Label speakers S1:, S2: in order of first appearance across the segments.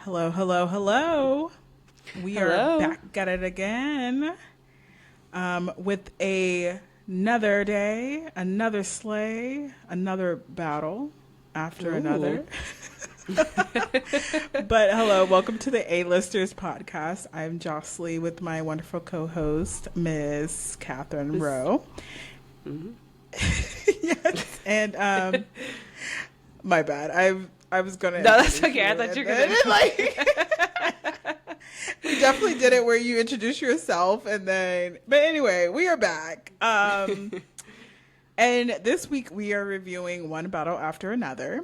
S1: Hello, hello, hello. We are
S2: Hello.
S1: back at it again with another day, another sleigh, another battle after
S2: Ooh.
S1: another. But hello, welcome to the A-Listers podcast. I'm Jocelyn with my wonderful co-host, Miss Catherine
S2: This-
S1: Rowe.
S2: mhm.
S1: Yes, and my bad. I was gonna.
S2: No, that's
S1: introduce
S2: okay. I
S1: you,
S2: thought you were
S1: and
S2: gonna.
S1: then, like. We definitely did it where you introduce yourself and then, but anyway, we are back. And this week we are reviewing One Battle After Another,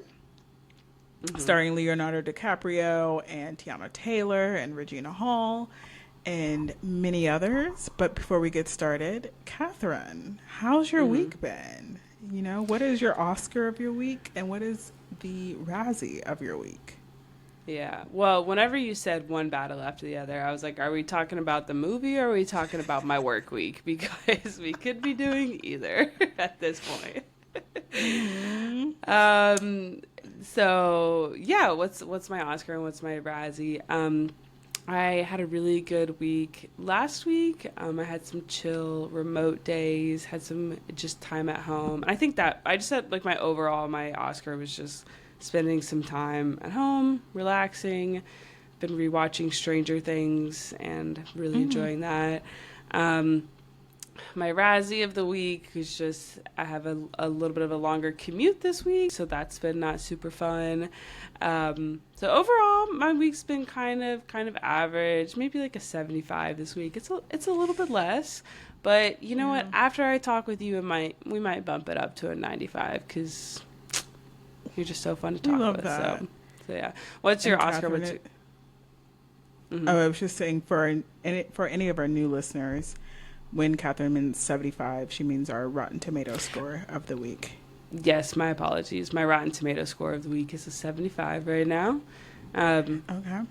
S1: starring Leonardo DiCaprio and Tiana Taylor and Regina Hall and many others. But before we get started, Catherine, how's your week been? You know, what is your Oscar of your week and what is the Razzie of your week?
S2: Yeah. Well, whenever you said one battle after the other, I was like, are we talking about the movie or are we talking about my work week? Because we could be doing either at this point. So yeah, what's my Oscar and what's my Razzie? I had a really good week last week. I had some chill remote days, had some just time at home. And I think that I just said like my Oscar was just spending some time at home, relaxing. Been rewatching Stranger Things and really enjoying that. My Razzie of the week is just I have a little bit of a longer commute this week, so that's been not super fun. So overall, my week's been kind of average, maybe like a 75 this week. It's a little bit less, but you know what? After I talk with you, we might bump it up to a 95 because you're just so fun to talk
S1: love
S2: with.
S1: that.
S2: So yeah. What's your
S1: And
S2: Oscar?
S1: Catherine, Oh, I was just saying for any of our new listeners, when Catherine means 75, she means our Rotten Tomato score of the week.
S2: Yes, my apologies. My Rotten Tomato score of the week is a 75 right now.
S1: Okay.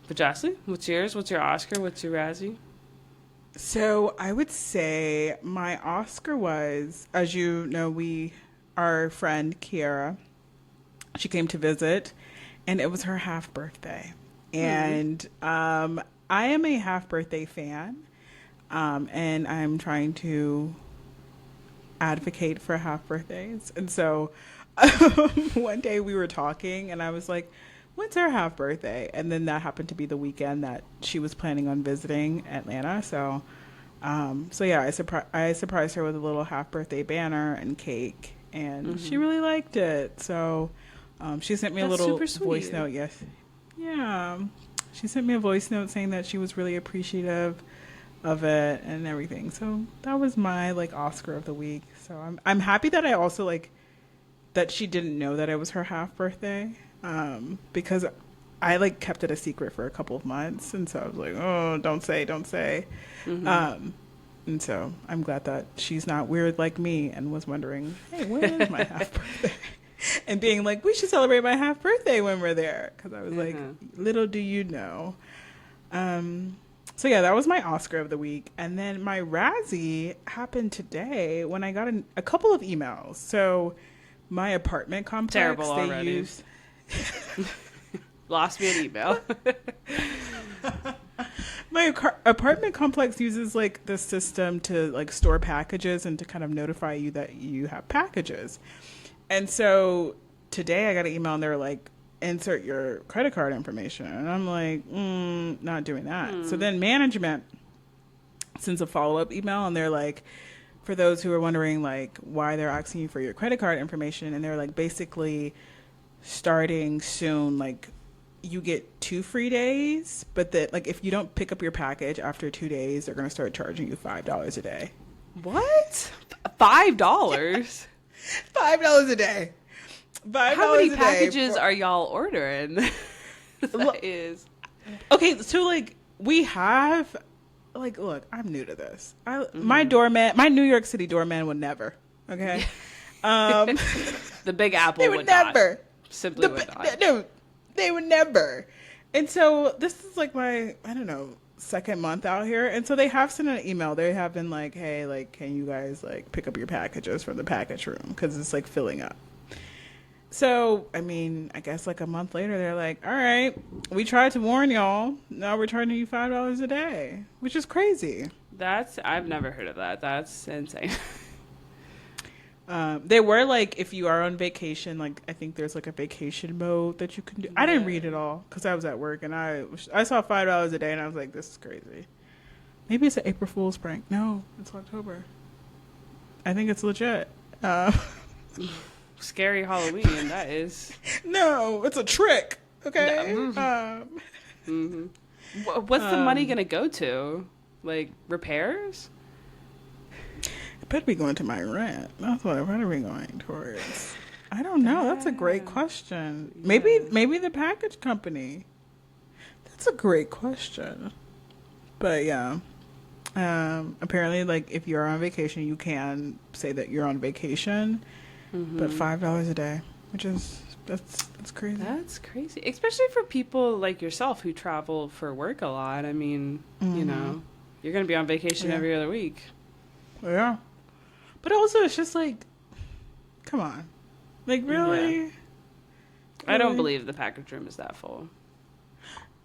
S2: But Jocelyn, what's yours? What's your Oscar? What's your Razzie?
S1: So I would say my Oscar was, as you know, our friend Kiara, she came to visit, and it was her half birthday. And I am a half birthday fan, and I'm trying to advocate for half birthdays. And so one day we were talking, and I was like, when's her half birthday? And then that happened to be the weekend that she was planning on visiting Atlanta. So yeah, I surprised her with a little half birthday banner and cake, and she really liked it. So she sent me a
S2: That's
S1: little
S2: super sweet.
S1: voice note. Yes, yeah, she sent me a voice note saying that she was really appreciative of it and everything. So that was my like Oscar of the week. So I'm happy that I also like that she didn't know that it was her half birthday, because I like kept it a secret for a couple of months, and so I was like, oh, don't say. And so I'm glad that she's not weird like me and was wondering, hey, when is my half birthday? And being like, we should celebrate my half birthday when we're there, because I was like, little do you know. So yeah, that was my Oscar of the week. And then my Razzie happened today when I got a couple of emails. So my apartment complex,
S2: Terrible already. Lost me an email.
S1: My apartment complex uses like the system to like store packages and to kind of notify you that you have packages. And so today I got an email and they were like, insert your credit card information. And I'm like, not doing that. So then management sends a follow-up email and they're like, for those who are wondering like why they're asking you for your credit card information, and they're like, basically starting soon, like you get 2 free days, but that like if you don't pick up your package after 2 days, they're going to start charging you $5 a day.
S2: What? $5?
S1: $5 a day.
S2: How many packages are y'all ordering? That is.
S1: Okay, so like we have like, look, I'm new to this. My New York City doorman would never. Okay.
S2: The Big Apple
S1: They
S2: would
S1: would
S2: not.
S1: never.
S2: Simply would not.
S1: No, they would never. And so this is like my, I don't know, second month out here. And so they have sent an email. They have been like, hey, like, can you guys like pick up your packages from the package room? Because it's like filling up. So, I mean, I guess like a month later, they're like, all right, we tried to warn y'all. Now we're charging you $5 a day, which is crazy.
S2: I've never heard of that. That's insane.
S1: They were like, if you are on vacation, like I think there's like a vacation mode that you can do. I didn't read it all because I was at work and I saw $5 a day and I was like, this is crazy. Maybe it's an April Fool's prank. No, it's October. I think it's legit.
S2: Scary Halloween, that is.
S1: No, it's a trick. Okay.
S2: No. What's the money gonna go to? Like repairs?
S1: It better be going to my rent. That's what it better be going towards. I don't know. That's a great question.
S2: Yeah.
S1: Maybe the package company. That's a great question. But yeah. Apparently, like if you're on vacation, you can say that you're on vacation, but $5 a day, which is that's crazy.
S2: That's crazy, especially for people like yourself who travel for work a lot. I mean, you know, you're gonna be on vacation every other week.
S1: Yeah, but also it's just like, come on, like really.
S2: Yeah. I don't believe the package room is that full.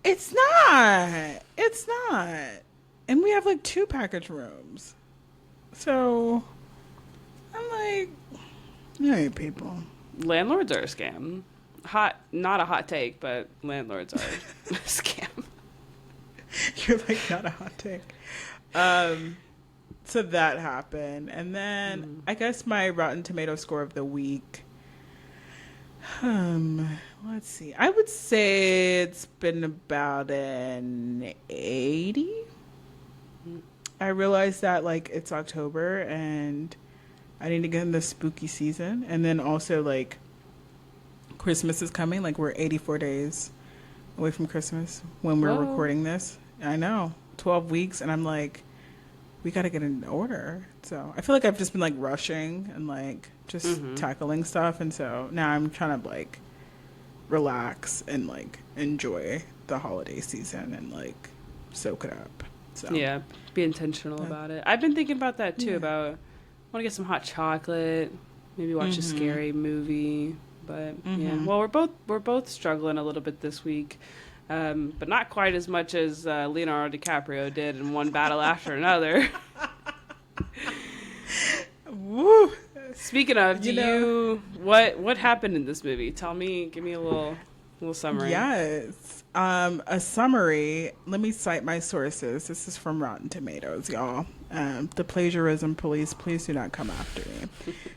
S1: It's not. It's not. And we have like 2 package rooms. So I'm like, hey, people.
S2: Landlords are a scam. Not a hot take, but landlords are a scam.
S1: You're like, not a hot take. So that happened. And then I guess my Rotten Tomato score of the week. Let's see. I would say it's been about an 80. I realized that like it's October and I need to get in the spooky season, and then also like Christmas is coming. Like we're 84 days away from Christmas when we're recording this. I know, 12 weeks, and I'm like, we got to get in order. So I feel like I've just been like rushing and like just tackling stuff, and so now I'm trying to like relax and like enjoy the holiday season and like soak it up. So
S2: yeah, be intentional about it. I've been thinking about that too. About want to get some hot chocolate, maybe watch a scary movie. But yeah, well, we're both struggling a little bit this week, but not quite as much as Leonardo DiCaprio did in one battle after another.
S1: Woo.
S2: Speaking of, what happened in this movie? Tell me, give me a little summary.
S1: Yes. A summary. Let me cite my sources. This is from Rotten Tomatoes, y'all. The plagiarism police, please do not come after me.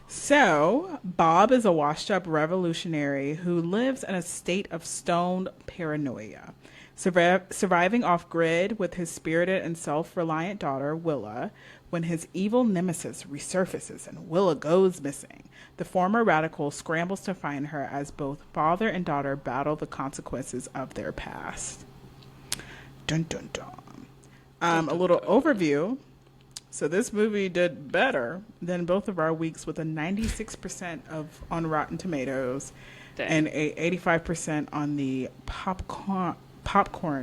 S1: So, Bob is a washed-up revolutionary who lives in a state of stoned paranoia. Surviving off-grid with his spirited and self-reliant daughter, Willa, when his evil nemesis resurfaces and Willa goes missing. The former radical scrambles to find her as both father and daughter battle the consequences of their past. Dun dun dun. A little overview. So this movie did better than both of our weeks with a 96% on Rotten Tomatoes. Dang. And a 85% on the popcorn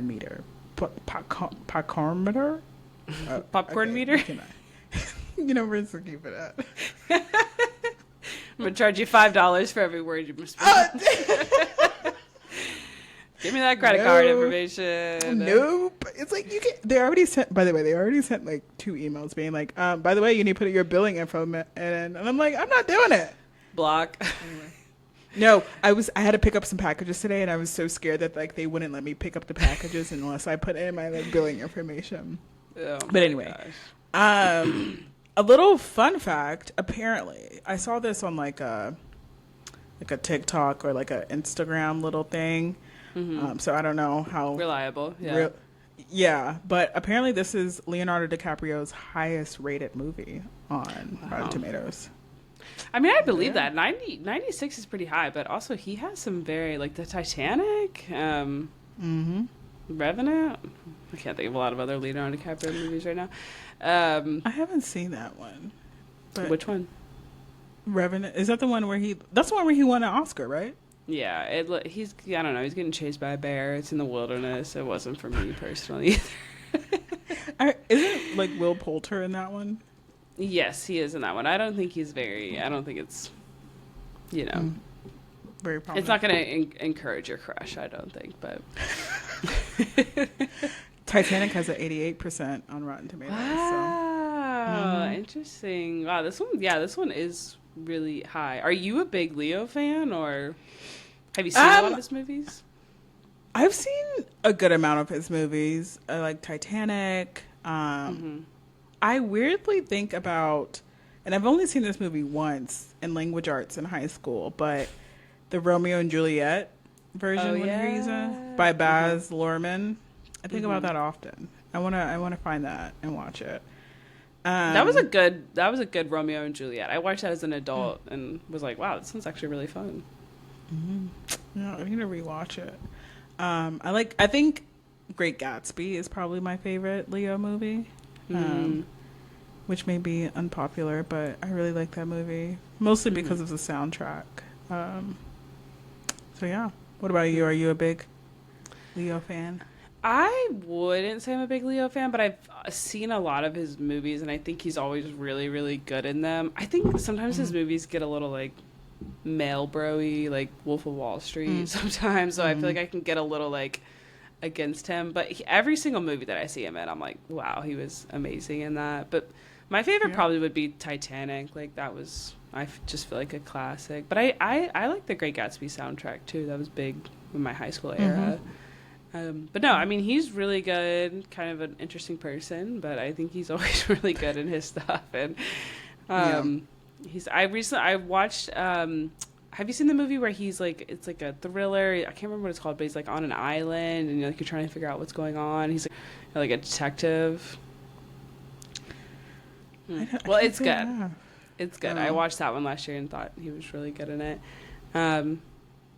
S1: meter. Popcorn meter?
S2: Popcorn meter?
S1: You know, where's the keep it at?
S2: I'm going to charge you $5 for every word you misspell. Give me that credit card information.
S1: Nope. It's like you can. They already sent. By the way, they already sent like 2 emails being like, "By the way, you need to put your billing info." And I'm like, I'm not doing it.
S2: Block.
S1: Anyway. No, I had to pick up some packages today, and I was so scared that like they wouldn't let me pick up the packages unless I put in my like billing information.
S2: Oh,
S1: but anyway, a little fun fact. Apparently, I saw this on like a TikTok or like a Instagram little thing. So I don't know how
S2: reliable. Yeah.
S1: Yeah, but apparently this is Leonardo DiCaprio's highest rated movie on Rotten Tomatoes.
S2: I mean, I believe that 96 is pretty high, but also he has some very like the Titanic, Revenant. I can't think of a lot of other Leonardo DiCaprio movies right now.
S1: I haven't seen that one. But
S2: which one?
S1: Revenant, is that the one where that's the one where he won an Oscar, right?
S2: Yeah, I don't know, he's getting chased by a bear. It's in the wilderness. It wasn't for me personally either.
S1: Isn't like Will Poulter in that one?
S2: Yes, he is in that one. I don't think it's,
S1: Very
S2: It's
S1: prominent.
S2: not going to encourage your crush, I don't think, but.
S1: Titanic has an 88% on Rotten Tomatoes.
S2: Wow, interesting. Wow, this one is really high. Are you a big Leo fan, or have you seen a lot of his movies?
S1: I've seen a good amount of his movies. I like Titanic. I weirdly think about, and I've only seen this movie once in language arts in high school, but the Romeo and Juliet version he's in by Baz Luhrmann. I think about that often. I wanna find that and watch it.
S2: That was a good Romeo and Juliet. I watched that as an adult and was like, wow, this one's actually really fun.
S1: Yeah, I need to rewatch it. I think Great Gatsby is probably my favorite Leo movie. Which may be unpopular, but I really like that movie. Mostly because of the soundtrack. So yeah. What about you? Are you a big Leo fan?
S2: I wouldn't say I'm a big Leo fan, but I've seen a lot of his movies, and I think he's always really, really good in them. I think sometimes his movies get a little, like, male bro-y, like Wolf of Wall Street sometimes, so I feel like I can get a little, like, against him. But every single movie that I see him in, I'm like, wow, he was amazing in that. But my favorite probably would be Titanic. Like, that was, I just feel like a classic. But I like the Great Gatsby soundtrack, too. That was big in my high school era. But no, I mean, he's really good, kind of an interesting person, but I think he's always really good in his stuff. And I watched, have you seen the movie where he's like, it's like a thriller, I can't remember what it's called, but he's like on an island and like you're trying to figure out what's going on. He's like a detective. Well, it's good. It's good. I watched that one last year and thought he was really good in it.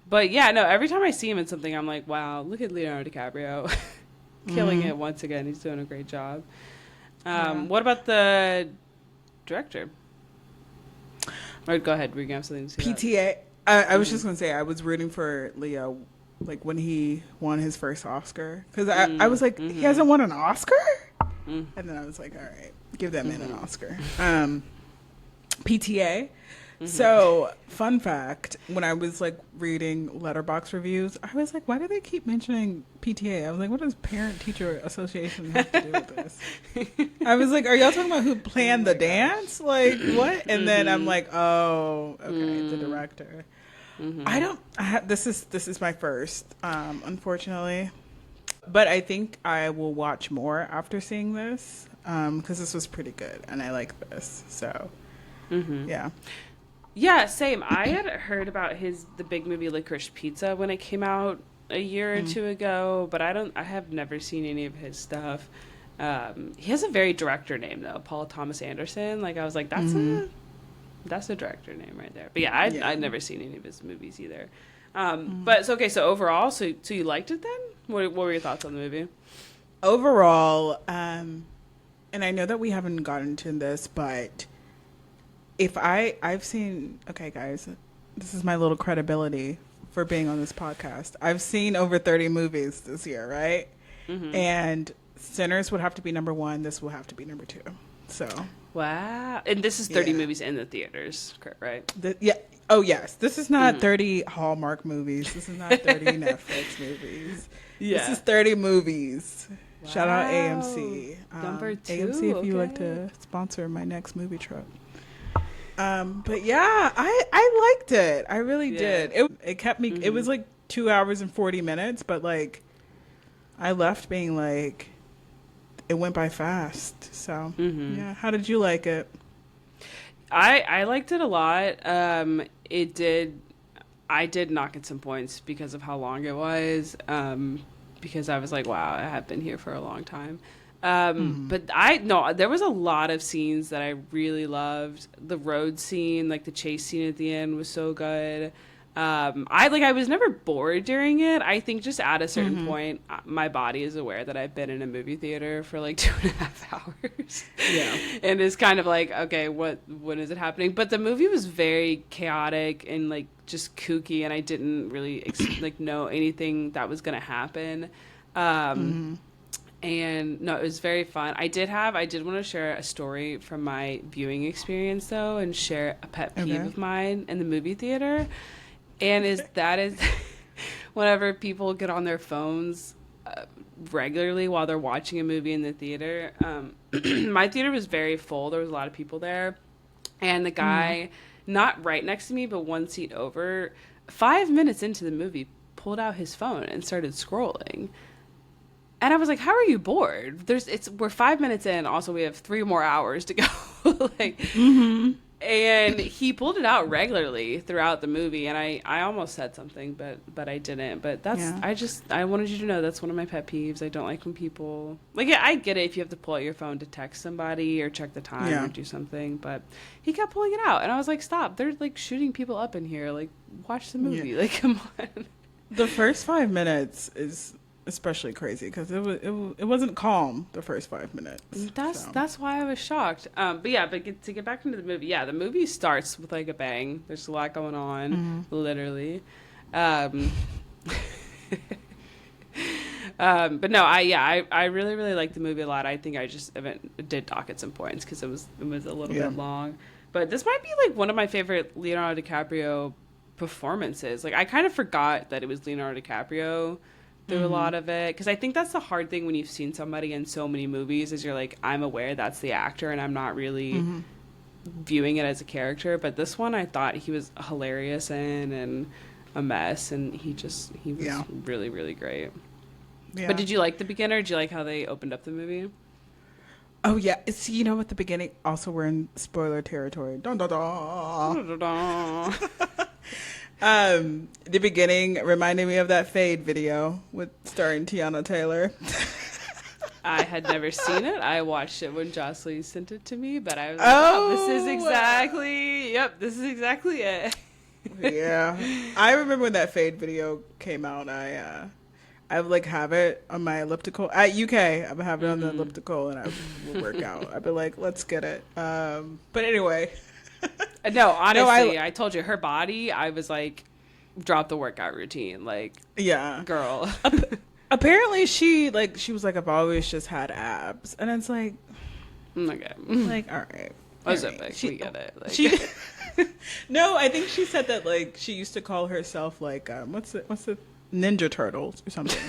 S2: But yeah, no, every time I see him in something, I'm like, wow, look at Leonardo DiCaprio. Killing it once again. He's doing a great job. What about the director? Or go ahead, we're going to have something to say.
S1: PTA. I was just going to say, I was rooting for Leo, like, when he won his first Oscar. Because I was like, he hasn't won an Oscar? And then I was like, all right, give that man an Oscar. PTA. So, fun fact, when I was, like, reading Letterboxd reviews, I was like, why do they keep mentioning PTA? I was like, what does Parent-Teacher Association have to do with this? I was like, are y'all talking about who planned the dance? Like, what? And then I'm like, oh, okay, the director. This is my first, unfortunately. But I think I will watch more after seeing this, because this was pretty good, and I like this, so, yeah.
S2: Yeah, same. I had heard about the big movie Licorice Pizza when it came out a year or two ago, but I have never seen any of his stuff. He has a very director name though, Paul Thomas Anderson. Like I was like, that's a director name right there. But yeah, I'd never seen any of his movies either. But it's okay. So overall, so you liked it then? What were your thoughts on the movie?
S1: Overall, and I know that we haven't gotten to this, but if I've seen, okay guys, this is my little credibility for being on this podcast. I've seen over 30 movies this year, right? And Sinners would have to be number 1. This will have to be number 2. So.
S2: Wow. And this is 30 movies in the theaters, right?
S1: Oh yes. This is not 30 Hallmark movies. This is not 30 Netflix movies. Yeah. This is 30 movies. Wow. Shout out AMC.
S2: Number 2.
S1: AMC if you like to sponsor my next movie trip. But yeah, I liked it. I really did. It kept me, it was like 2 hours and 40 minutes, but like I left being like, it went by fast. So yeah. How did you like it?
S2: I liked it a lot. I did knock at some points because of how long it was. Because I was like, wow, I have been here for a long time. But there was a lot of scenes that I really loved. The road scene, like the chase scene at the end was so good. I was never bored during it. I think just at a certain point, my body is aware that I've been in a movie theater for like 2.5 hours. Yeah. And it's kind of like, okay, when is it happening? But the movie was very chaotic and like just kooky, and I didn't really know anything that was going to happen. And no, it was very fun. I did want to share a story from my viewing experience though, and share a pet peeve of mine in the movie theater. And is whenever people get on their phones regularly while they're watching a movie in the theater. My theater was very full. There was a lot of people there. And the guy, not right next to me, but one seat over, 5 minutes into the movie, pulled out his phone and started scrolling. And I was like, "How are you bored? We're 5 minutes in. Also, we have 3 more hours to go." Like, and he pulled it out regularly throughout the movie. And I almost said something, but I didn't. But I wanted you to know that's one of my pet peeves. I don't like when people like. Yeah, I get it if you have to pull out your phone to text somebody or check the time or do something. But he kept pulling it out, and I was like, "Stop! They're like shooting people up in here. Like, watch the movie. Like, come on."
S1: The first 5 minutes is especially crazy because it wasn't calm the first 5 minutes.
S2: That's why I was shocked. To get back into the movie, the movie starts with like a bang. There's a lot going on, literally. But no, I really really liked the movie a lot. I think I just did dock at some points because it was a little bit long. But this might be like one of my favorite Leonardo DiCaprio performances. Like I kind of forgot that it was Leonardo DiCaprio through a lot of it, because I think that's the hard thing when you've seen somebody in so many movies is you're like, I'm aware that's the actor and I'm not really viewing it as a character. But this one I thought he was hilarious in and a mess, and he was really really great. But did you like The Beginner? Did you like how they opened up the movie?
S1: Oh yeah, see, at the beginning also we're in spoiler territory. Dun, dun, dun.
S2: Dun, dun, dun.
S1: The beginning reminded me of that Fade video with starring Tiana Taylor.
S2: I had never seen it. I watched it when Jocelyn sent it to me, but I was like, this is exactly it.
S1: Yeah. I remember when that Fade video came out. I like have it on my elliptical at UK. I have it on the elliptical, and I will work out. I'd be like, let's get it. But anyway.
S2: No, honestly, I told you her body. I was like, drop the workout routine, like, girl.
S1: Apparently, she was like, I've always just had abs, and it's like,
S2: okay,
S1: like, all right,
S2: we get it. Like,
S1: no, I think she said that like she used to call herself like what's the Ninja Turtles or something.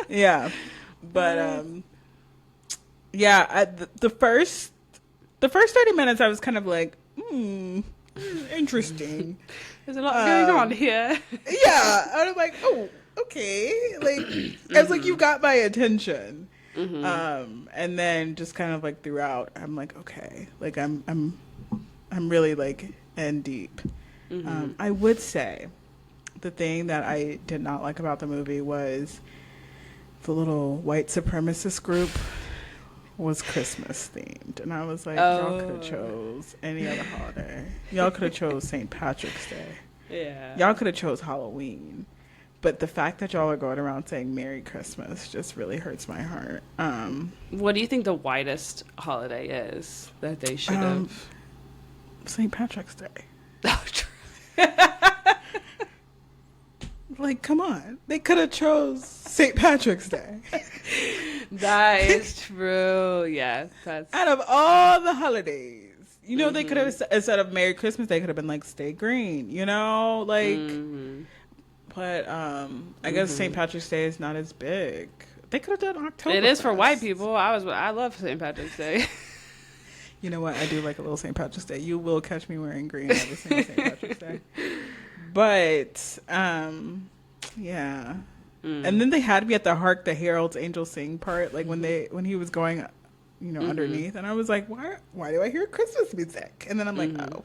S1: Yeah, but the first 30 minutes, I was kind of like, interesting.
S2: There's a lot going on here.
S1: Yeah. I was like, oh, okay. Like, I was like, you got my attention. And then just kind of like throughout, I'm like, okay. Like, I'm really like in deep. I would say the thing that I did not like about the movie was the little white supremacist group was Christmas themed, and I was like, y'all could have chose any other holiday. Y'all could have chose St. Patrick's Day.
S2: Yeah.
S1: Y'all could have chose Halloween. But the fact that y'all are going around saying Merry Christmas just really hurts my heart.
S2: What do you think the whitest holiday is that they should have?
S1: St. Patrick's Day.
S2: Oh, true.
S1: Like, come on. They could have chose St. Patrick's Day.
S2: That is true. Yeah. That's
S1: out of all the holidays. They could have, instead of Merry Christmas, they could have been like, stay green, like, but, I guess St. Patrick's Day is not as big. They could have done October.
S2: It is for white people. I love St. Patrick's Day.
S1: You know what? I do like a little St. Patrick's Day. You will catch me wearing green every single St. Patrick's Day. But, yeah. And then they had me at the Hark the Herald's Angels Sing part, like when he was going, underneath, and I was like, why do I hear Christmas music? And then I'm like, oh.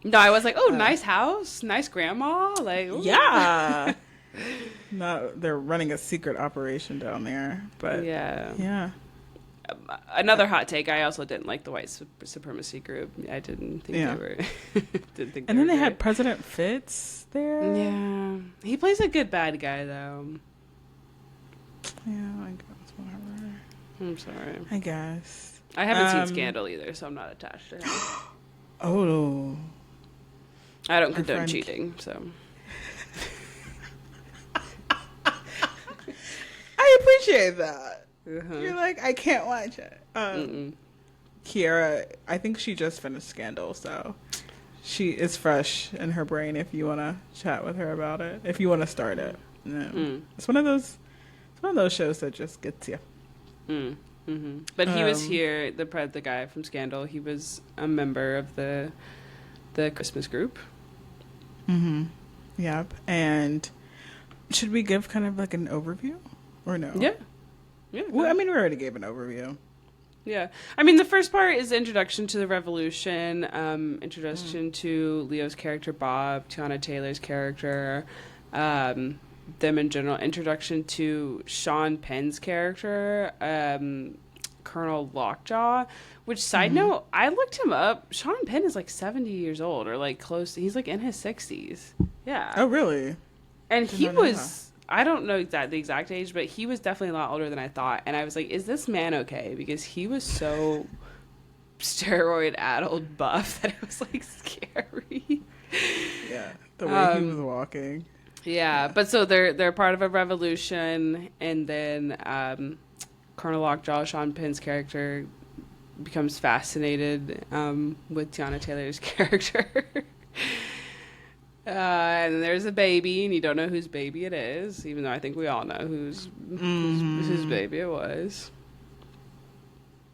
S2: No, I was like, oh, nice house, nice grandma, like, ooh.
S1: Yeah. No, they're running a secret operation down there, but yeah.
S2: Another hot take. I also didn't like the white supremacy group. I didn't think they were. Didn't think. And
S1: then they had President Fitz there.
S2: Yeah, he plays a good bad guy though.
S1: Yeah, I guess whatever.
S2: I'm sorry.
S1: I guess
S2: I haven't seen Scandal either, so I'm not attached to him.
S1: Oh.
S2: I don't condone cheating, so.
S1: I appreciate that. You're like, I can't watch it. Kiara, I think she just finished Scandal, so she is fresh in her brain if you want to chat with her about it, if you want to start it. It's one of those shows that just gets you.
S2: But he was here, the guy from Scandal. He was a member of the Christmas group.
S1: Yep. And should we give kind of like an overview or no?
S2: Yeah.
S1: Well, I mean, we already gave an overview.
S2: Yeah. I mean, the first part is introduction to the Revolution, introduction to Leo's character, Bob, Tiana Taylor's character, them in general, introduction to Sean Penn's character, Colonel Lockjaw, which, side note, I looked him up. Sean Penn is like 70 years old or like close. He's like in his 60s. Yeah.
S1: Oh, really?
S2: And he was... I don't know the exact age, but he was definitely a lot older than I thought. And I was like, is this man okay? Because he was so steroid-addled buff that it was, like, scary.
S1: Yeah, the way he was walking.
S2: Yeah, but so they're part of a revolution, and then Colonel Lockjaw, Sean Penn's character, becomes fascinated with Tiana Taylor's character. And there's a baby, and you don't know whose baby it is, even though I think we all know whose baby it was.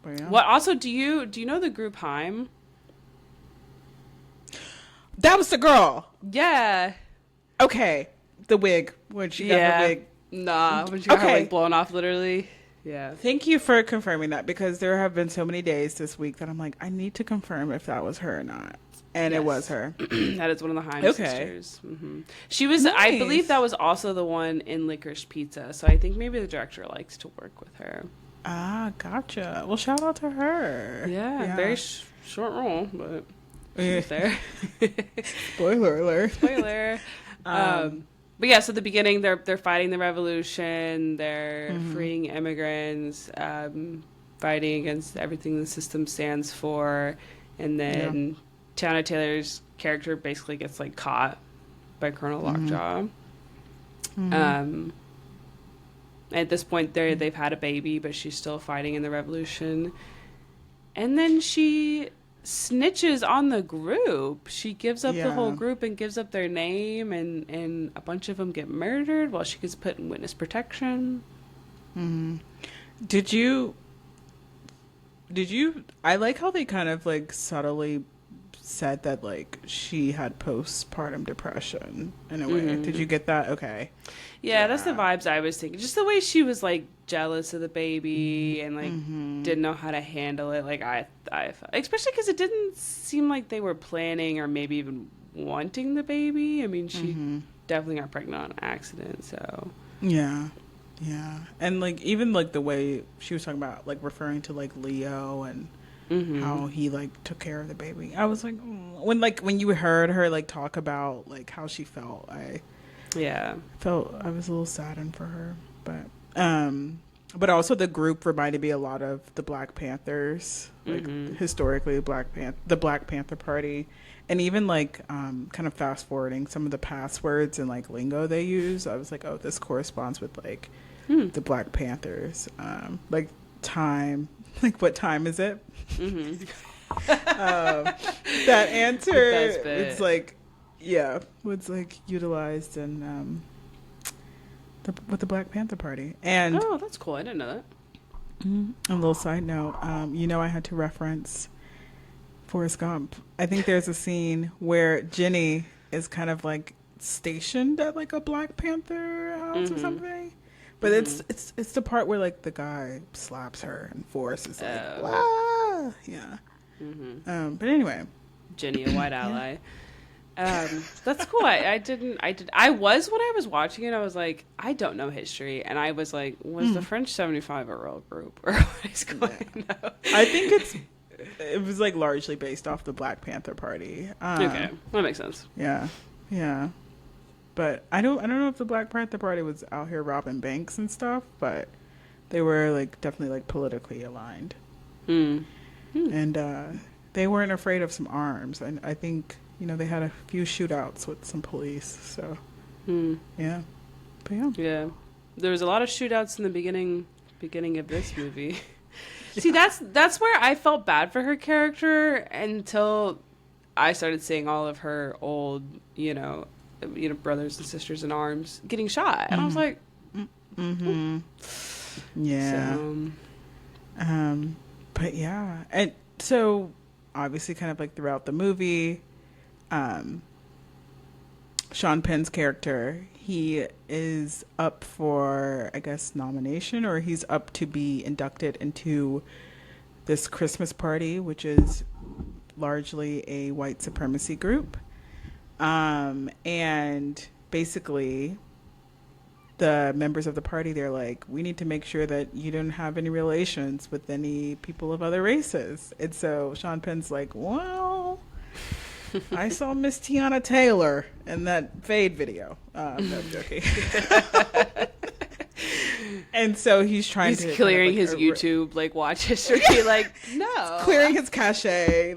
S1: Yeah.
S2: What also do you know the group Haim?
S1: That was the girl.
S2: Yeah.
S1: Okay, the wig when she got her wig.
S2: Nah, when she got her like blown off, literally. Yeah.
S1: Thank you for confirming that, because there have been so many days this week that I'm like, I need to confirm if that was her or not. And it was her.
S2: That is one of the Haim sisters. She was, nice. I believe that was also the one in Licorice Pizza. So I think maybe the director likes to work with her.
S1: Ah, gotcha. Well, shout out to her.
S2: Yeah. Very short role, but she was there.
S1: Spoiler alert.
S2: Spoiler. But yeah, so the beginning, they're fighting the revolution. They're freeing immigrants, fighting against everything the system stands for. And then... Tiana Taylor's character basically gets like caught by Colonel Lockjaw. At this point, they've had a baby, but she's still fighting in the revolution. And then she snitches on the group. She gives up the whole group and gives up their name, and a bunch of them get murdered while she gets put in witness protection.
S1: Did you? I like how they kind of like subtly said that like she had postpartum depression in a way. Did you get that? Okay.
S2: Yeah, that's the vibes I was thinking. Just the way she was like jealous of the baby and like didn't know how to handle it. Like I felt, especially because it didn't seem like they were planning or maybe even wanting the baby. I mean, she definitely got pregnant on accident. So
S1: yeah, and like even like the way she was talking about like referring to like Leo and. How he like took care of the baby. I was like, when you heard her like talk about like how she felt, I was a little saddened for her, but also the group reminded me a lot of the Black Panthers, like historically the Black Panther Party, and even like kind of fast forwarding some of the passwords and like lingo they use. I was like, oh, this corresponds with like the Black Panthers, like time. Like, what time is it? That answer, it's like, was like utilized in with the Black Panther Party. And
S2: oh, that's cool. I didn't know that.
S1: A little side note, I had to reference Forrest Gump. I think there's a scene where Jenny is kind of like stationed at like a Black Panther house or something. But it's the part where like the guy slaps her and Forrest is like, wow, yeah. But anyway,
S2: Jenny, a white ally. That's cool. I was when I was watching it. I was like, I don't know history, and I was like, was the French 75 a real group or what is going on?
S1: I think it was like largely based off the Black Panther Party.
S2: Okay, that makes sense.
S1: Yeah. But I don't know if the Black Panther Party was out here robbing banks and stuff, but they were like definitely like politically aligned. And they weren't afraid of some arms. And I think, they had a few shootouts with some police. So yeah. But
S2: yeah. There was a lot of shootouts in the beginning of this movie. See, that's where I felt bad for her character until I started seeing all of her old, brothers and sisters in arms getting shot, and I was like,
S1: mm-hmm. Yeah.
S2: So,
S1: but yeah, and so obviously, kind of like throughout the movie, Sean Penn's character, he is up for, I guess, nomination, or he's up to be inducted into this Christmas party, which is largely a white supremacy group. And basically, the members of the party, they're like, we need to make sure that you don't have any relations with any people of other races. And so Sean Penn's like, well, I saw Miss Tiana Taylor in that Fade video. No, I'm joking. And so he's
S2: clearing his YouTube watch history, no,
S1: clearing his cache,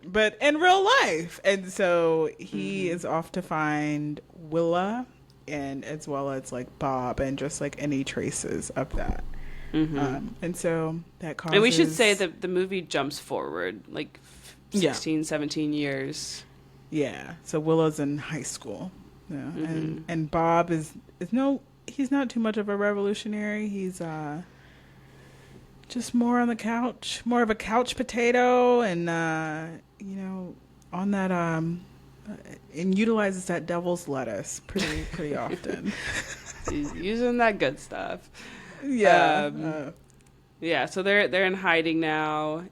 S1: but in real life. And so he is off to find Willa, and as well as Bob, and just any traces of that. And so that causes.
S2: And we should say that the movie jumps forward 16, 17 years.
S1: Yeah. So Willa's in high school. Yeah. And Bob is he's not too much of a revolutionary. He's just more on the couch, more of a couch potato, and on that and utilizes that devil's lettuce pretty often.
S2: He's using that good stuff.
S1: Yeah.
S2: Yeah, so they're in hiding now.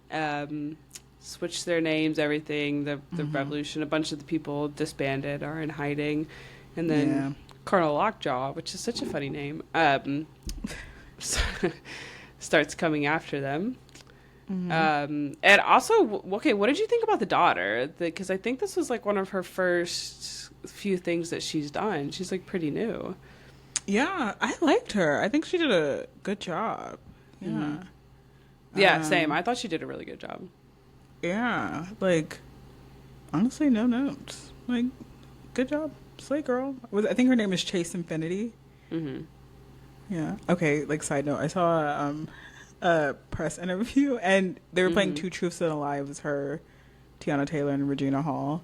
S2: Switched their names, everything. The revolution, a bunch of the people disbanded, are in hiding, and then Colonel Lockjaw, which is such a funny name, starts coming after them. And also, okay, what did you think about the daughter? Because I think this was one of her first few things that she's done. She's pretty new.
S1: Yeah, I liked her. I think she did a good job. Yeah.
S2: Yeah, same. I thought she did a really good job.
S1: Yeah, honestly, no notes. Good job, slay girl. I think her name is Chase Infinity. Yeah. Okay. Side note, I saw a press interview, and they were playing Two Truths and a Lie. It was her, Tiana Taylor, and Regina Hall,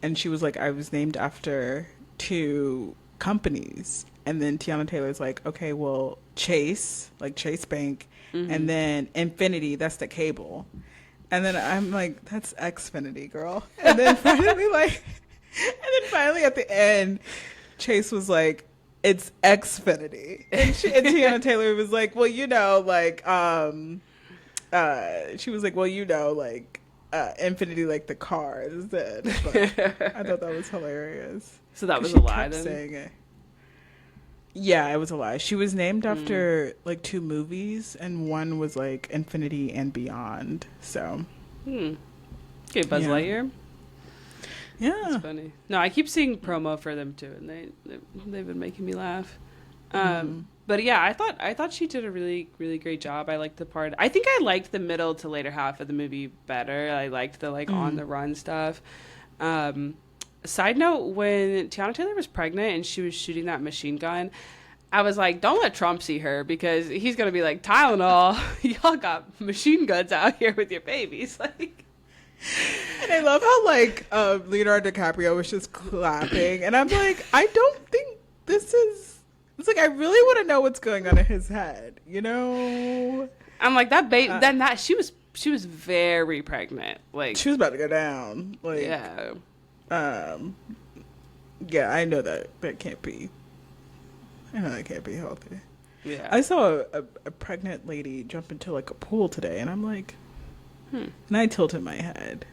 S1: and she was like, I was named after two companies, and then Tiana Taylor's like, okay, well, Chase, Chase Bank, and then Infinity, that's the cable. And then I'm like, that's Xfinity, girl. And then finally, at the end, Chase was like, it's Xfinity. And Tiana Taylor was like, well, she was like, well, Infinity, the car instead. But I thought that was hilarious.
S2: So that was a lie then?
S1: Saying it. Yeah, it was a lie. She was named after two movies, and one was Infinity and Beyond. So,
S2: okay, Buzz Lightyear.
S1: Yeah,
S2: that's funny. No, I keep seeing promo for them too, and they've been making me laugh. But yeah, I thought she did a really, really great job. I liked the part. I think I liked the middle to later half of the movie better. I liked the on the run stuff. Side note, when Tiana Taylor was pregnant and she was shooting that machine gun, I was like, don't let Trump see her, because he's going to be like, Tylenol, y'all got machine guns out here with your babies.
S1: And I love how Leonardo DiCaprio was just clapping, and I'm like, I don't think this is, it's I really want to know what's going on in his head,
S2: I'm like, that baby, she was very pregnant.
S1: She was about to go down.
S2: Yeah.
S1: Yeah, I know that can't be. I know that can't be healthy.
S2: Yeah.
S1: I saw a pregnant lady jump into a pool today, and I'm like, and I tilted my head.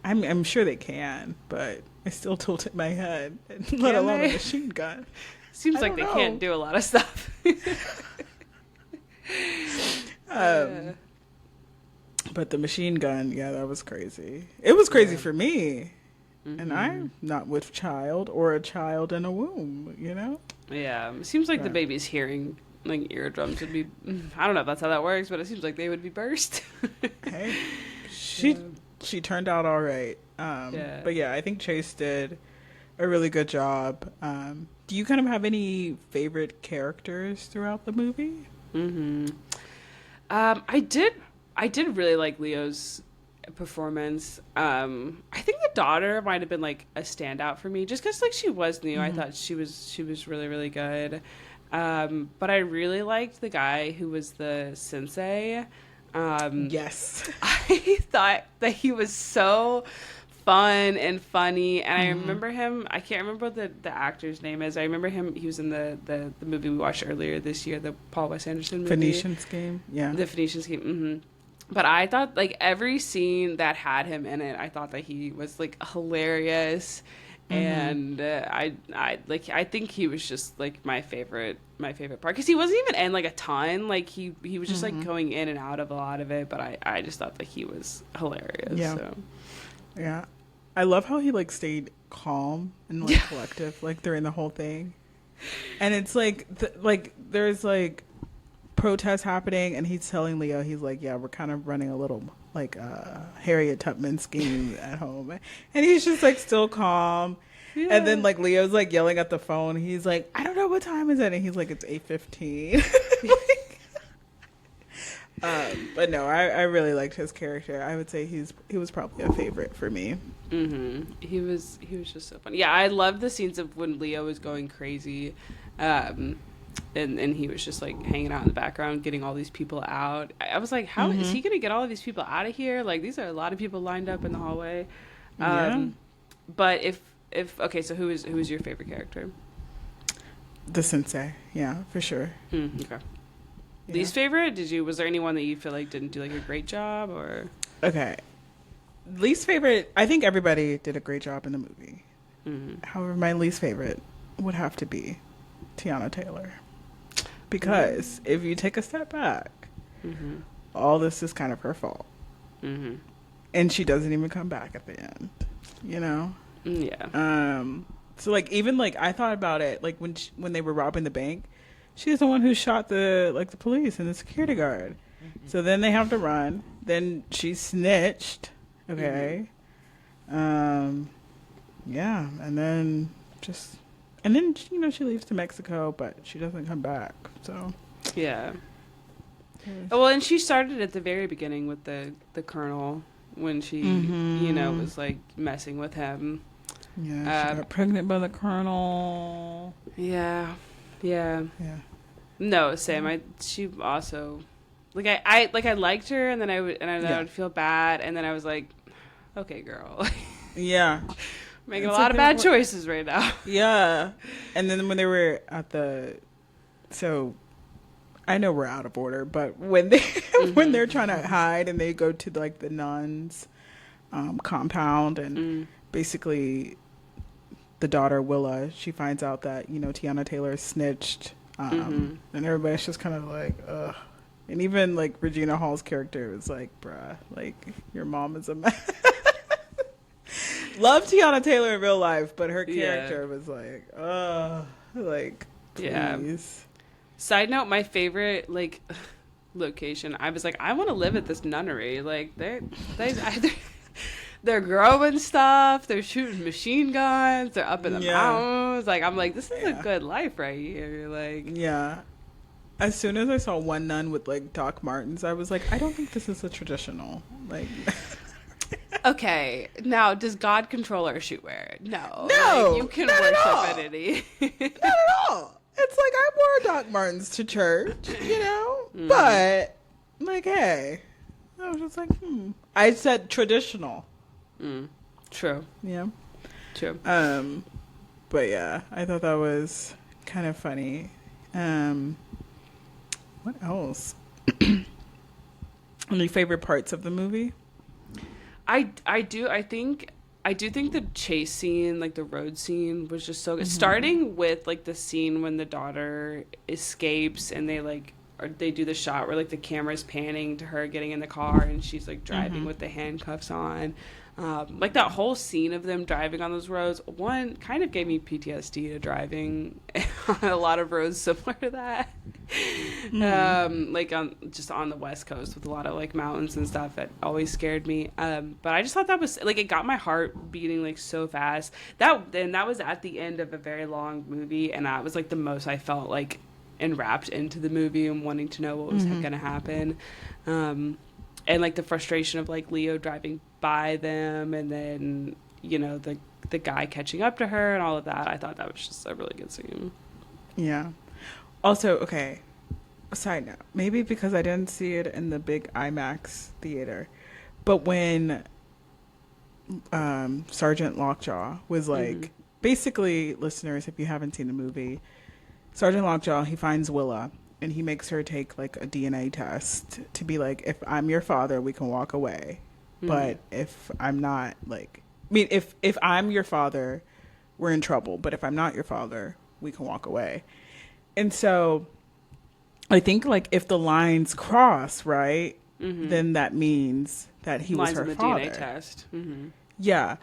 S1: I'm sure they can, but I still tilted my head, let alone a machine gun.
S2: Seems like they can't do a lot of stuff.
S1: But the machine gun, yeah, that was crazy. It was crazy for me. And I'm not with child or a child in a womb,
S2: Yeah, it seems like the baby's hearing, eardrums would be, I don't know if that's how that works, but it seems like they would be burst.
S1: Hey, she turned out all right. But yeah, I think Chase did a really good job. Do you kind of have any favorite characters throughout the movie?
S2: I did really like Leo's performance. I think the daughter might have been like a standout for me, just because like she was new. I thought she was really really good. But I really liked the guy who was the sensei.
S1: Yes.
S2: I thought that he was so fun and funny, and I remember him. I can't remember what the actor's name is. I remember him. He was in the movie we watched earlier this year, the Paul Wes Anderson movie,
S1: Phoenician Scheme. Yeah.
S2: the Phoenician Scheme. But I thought like every scene that had him in it, I thought that he was like hilarious, and I think he was just like my favorite part, because he wasn't even in like a ton. Like he was just like going in and out of a lot of it, but I just thought that he was hilarious.
S1: Yeah.
S2: So.
S1: Yeah. I love how he like stayed calm and like collective like during the whole thing. And it's like like there's like protests happening, and he's telling Leo, he's like, yeah, we're kind of running a little like Harriet Tubman scheme at home, and he's just like still calm. Yeah. And then like Leo's like yelling at the phone, he's like, I don't know what time is it, and he's like, it's 8:15. But no, I really liked his character. I would say he was probably a favorite for me.
S2: He was just so funny. Yeah, I loved the scenes of when Leo was going crazy, and he was just like hanging out in the background, getting all these people out. I was like, how is he gonna get all of these people out of here? Like, these are a lot of people lined up in the hallway. But if okay, so who is your favorite character?
S1: The sensei, yeah, for sure.
S2: Okay. Yeah. Least favorite? Was there anyone that you feel like didn't do like a great job, or?
S1: Okay. Least favorite, I think everybody did a great job in the movie. However, my least favorite would have to be Tiana Taylor. Because if you take a step back, all this is kind of her fault. And she doesn't even come back at the end, you know?
S2: Yeah.
S1: So like, even like, I thought about it, like when they were robbing the bank, she's the one who shot the police and the security guard. So then they have to run. Then she snitched. Okay. Yeah. And then you know, she leaves to Mexico, but she doesn't come back. So.
S2: Yeah. Well, and she started at the very beginning with the colonel when she, you know, was like messing with him.
S1: Yeah. She got pregnant by the colonel.
S2: Yeah. Yeah.
S1: Yeah.
S2: No, same. She also, like, I liked her, and then I would feel bad, and then I was like, okay, girl.
S1: Yeah.
S2: Making a lot of bad choices right now.
S1: Yeah. And then when they were at so I know we're out of order, but when they're trying to hide and they go to like the nuns compound, and basically the daughter Willa, she finds out that, you know, Tiana Taylor snitched, and everybody's just kind of like, ugh. And even like Regina Hall's character was like, bruh, like, your mom is a mess. Love Tiana Taylor in real life, but her character was like, like, please.
S2: Yeah. Side note, my favorite like location, I was like, I want to live at this nunnery. Like, they're growing stuff, they're shooting machine guns, they're up in the mountains. Like, I'm like, this is a good life right here. Like,
S1: yeah. As soon as I saw one nun with like Doc Martens, I was like, I don't think this is a traditional like.
S2: Okay, now does God control our shoe wear? No,
S1: no,
S2: like, you can worship it
S1: not at all. It's like, I wore Doc Martens to church, you know, but like, hey, I was just like, I said traditional.
S2: True.
S1: Yeah.
S2: True.
S1: But yeah, I thought that was kind of funny. What else? Any favorite parts of the movie?
S2: I do think the chase scene, like the road scene, was just so good. Starting with like the scene when the daughter escapes and they do the shot where like the camera's panning to her getting in the car and she's like driving with the handcuffs on. Like that whole scene of them driving on those roads, one kind of gave me PTSD to driving on a lot of roads similar to that. Like on the West Coast with a lot of like mountains and stuff, that always scared me. But I just thought that was like, it got my heart beating like so fast. That was at the end of a very long movie, and that was like the most I felt like enwrapped into the movie and wanting to know what was going to happen. And like the frustration of like Leo driving by them, and then, you know, the guy catching up to her and all of that. I thought that was just a really good scene.
S1: Yeah. Also, okay, a side note. Maybe because I didn't see it in the big IMAX theater, but when Sergeant Lockjaw was like, basically, listeners, if you haven't seen the movie, Sergeant Lockjaw, he finds Willa and he makes her take like a DNA test to be like, if I'm your father, we can walk away. But if I'm not, like, I mean, if I'm your father, we're in trouble. But if I'm not your father, we can walk away. And so I think, like, if the lines cross, right, then that means that he was her
S2: in the
S1: father.
S2: DNA test.
S1: Yeah.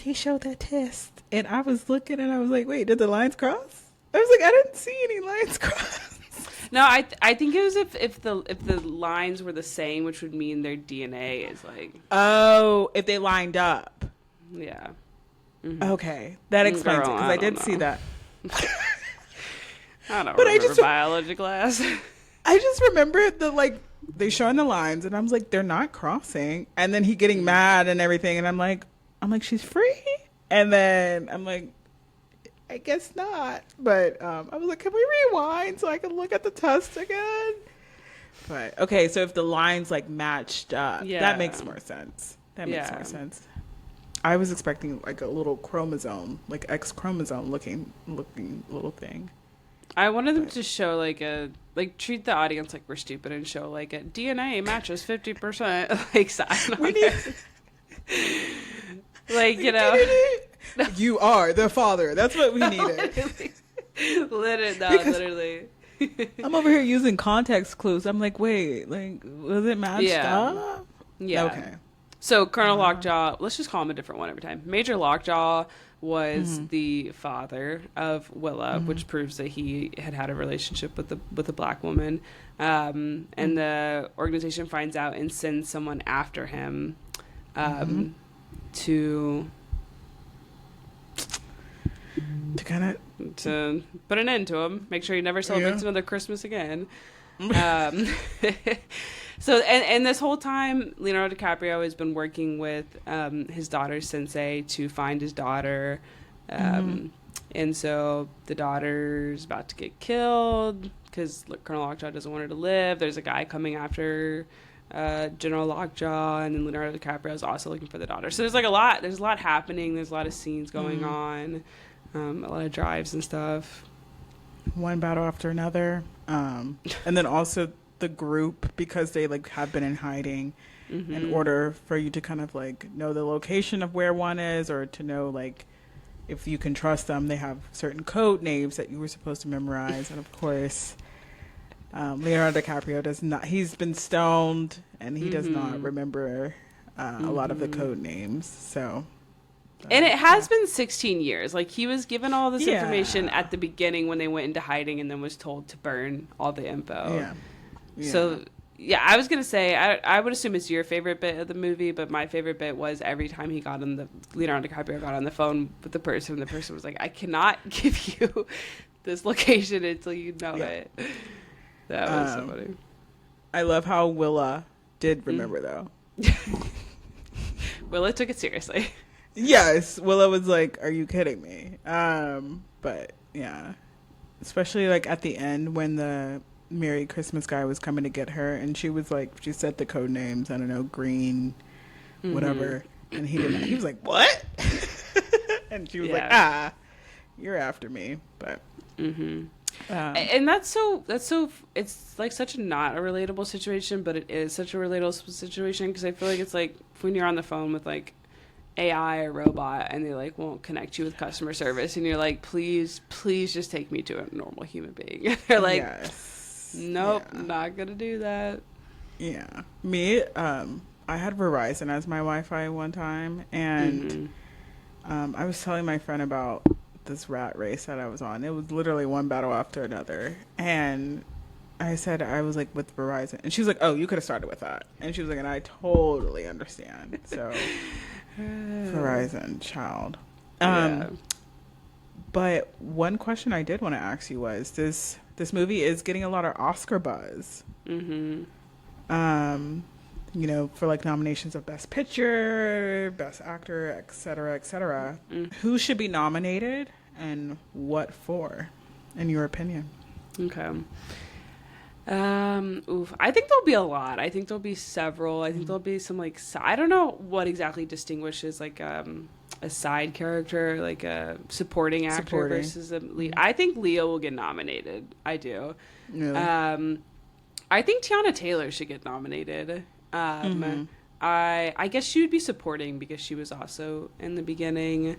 S1: They showed that test. And I was looking and I was like, wait, did the lines cross? I was like, I didn't see any lines cross.
S2: No, I think it was if the lines were the same, which would mean their DNA is like,
S1: Oh, if they lined up.
S2: yeah.
S1: Okay. That explains it, because I did see that.
S2: I don't
S1: But I
S2: remember
S1: just-
S2: biology class.
S1: I just remember the, like, they showing the lines and I was like, they're not crossing. And then he getting mad and everything. And I'm like, she's free? And then I'm like, I guess not. But I was like, can we rewind so I can look at the test again? But okay, so if the lines like matched up,
S2: Yeah.
S1: that makes more sense. That makes
S2: Yeah.
S1: more sense. I was expecting like a little chromosome, like X chromosome looking little thing.
S2: I wanted them to show treat the audience like we're stupid and show like a DNA matches 50%. Like, so, I don't know. Like, you know.
S1: You are the father. That's what we needed.
S2: Literally.
S1: I'm over here using context clues. I'm like, wait, like, was it matched up?
S2: Yeah.
S1: Okay.
S2: So Colonel Lockjaw, let's just call him a different one every time. Major Lockjaw was the father of Willa, which proves that he had a relationship with a black woman. And the organization finds out and sends someone after him to
S1: kind of
S2: to put an end to him, make sure he never celebrates another Christmas again. So and this whole time, Leonardo DiCaprio has been working with his daughter's sensei to find his daughter. And so the daughter's about to get killed because Colonel Lockjaw doesn't want her to live. There's a guy coming after General Lockjaw, and then Leonardo DiCaprio is also looking for the daughter. So there's a lot happening. There's a lot of scenes going on, a lot of drives and stuff.
S1: one battle after another, and then also the group, because they like have been in hiding, in order for you to kind of like know the location of where one is, or to know like if you can trust them. They have certain code names that you were supposed to memorize, and of course Leonardo DiCaprio does not. He's been stoned and he does not remember a lot of the code names. So,
S2: and it has been 16 years. Like, he was given all this
S1: Yeah.
S2: information at the beginning when they went into hiding, and then was told to burn all the info.
S1: yeah.
S2: So, yeah, I was going to say, I would assume it's your favorite bit of the movie, but my favorite bit was every time Leonardo DiCaprio got on the phone with the person was like, I cannot give you this location until you know it. That was so funny.
S1: I love how Willa did remember though.
S2: Willa took it seriously.
S1: Yes, Willa was like, "Are you kidding me?" But yeah, especially like at the end when the Merry Christmas guy was coming to get her, and she was like, she said the code names. I don't know, green, whatever, and he didn't. He was like, "What?" And she was like, "You're after me," but.
S2: And that's so it's like such a not a relatable situation, but it is such a relatable situation, because I feel like it's like when you're on the phone with like AI or robot and they like won't connect you with customer service, and you're like, please just take me to a normal human being. They're like, nope, not gonna do that.
S1: Yeah, me, I had Verizon as my Wi-Fi one time, and I was telling my friend about this rat race that I was on. It was literally one battle after another, and I said I was like with Verizon, and she was like, "Oh, you could have started with that," and she was like, "And I totally understand." So, Verizon, child. But one question I did want to ask you was this movie is getting a lot of Oscar buzz. you know, for like nominations of Best Picture, Best Actor, etc., etc. Who should be nominated and what for, in your opinion?
S2: Okay. I think there'll be a lot. I think there'll be several. I think there'll be some like I don't know what exactly distinguishes like a side character, like a supporting actor versus a lead. I think Leo will get nominated. I do.
S1: Really?
S2: I think Tiana Taylor should get nominated. I guess she would be supporting because she was also in the beginning.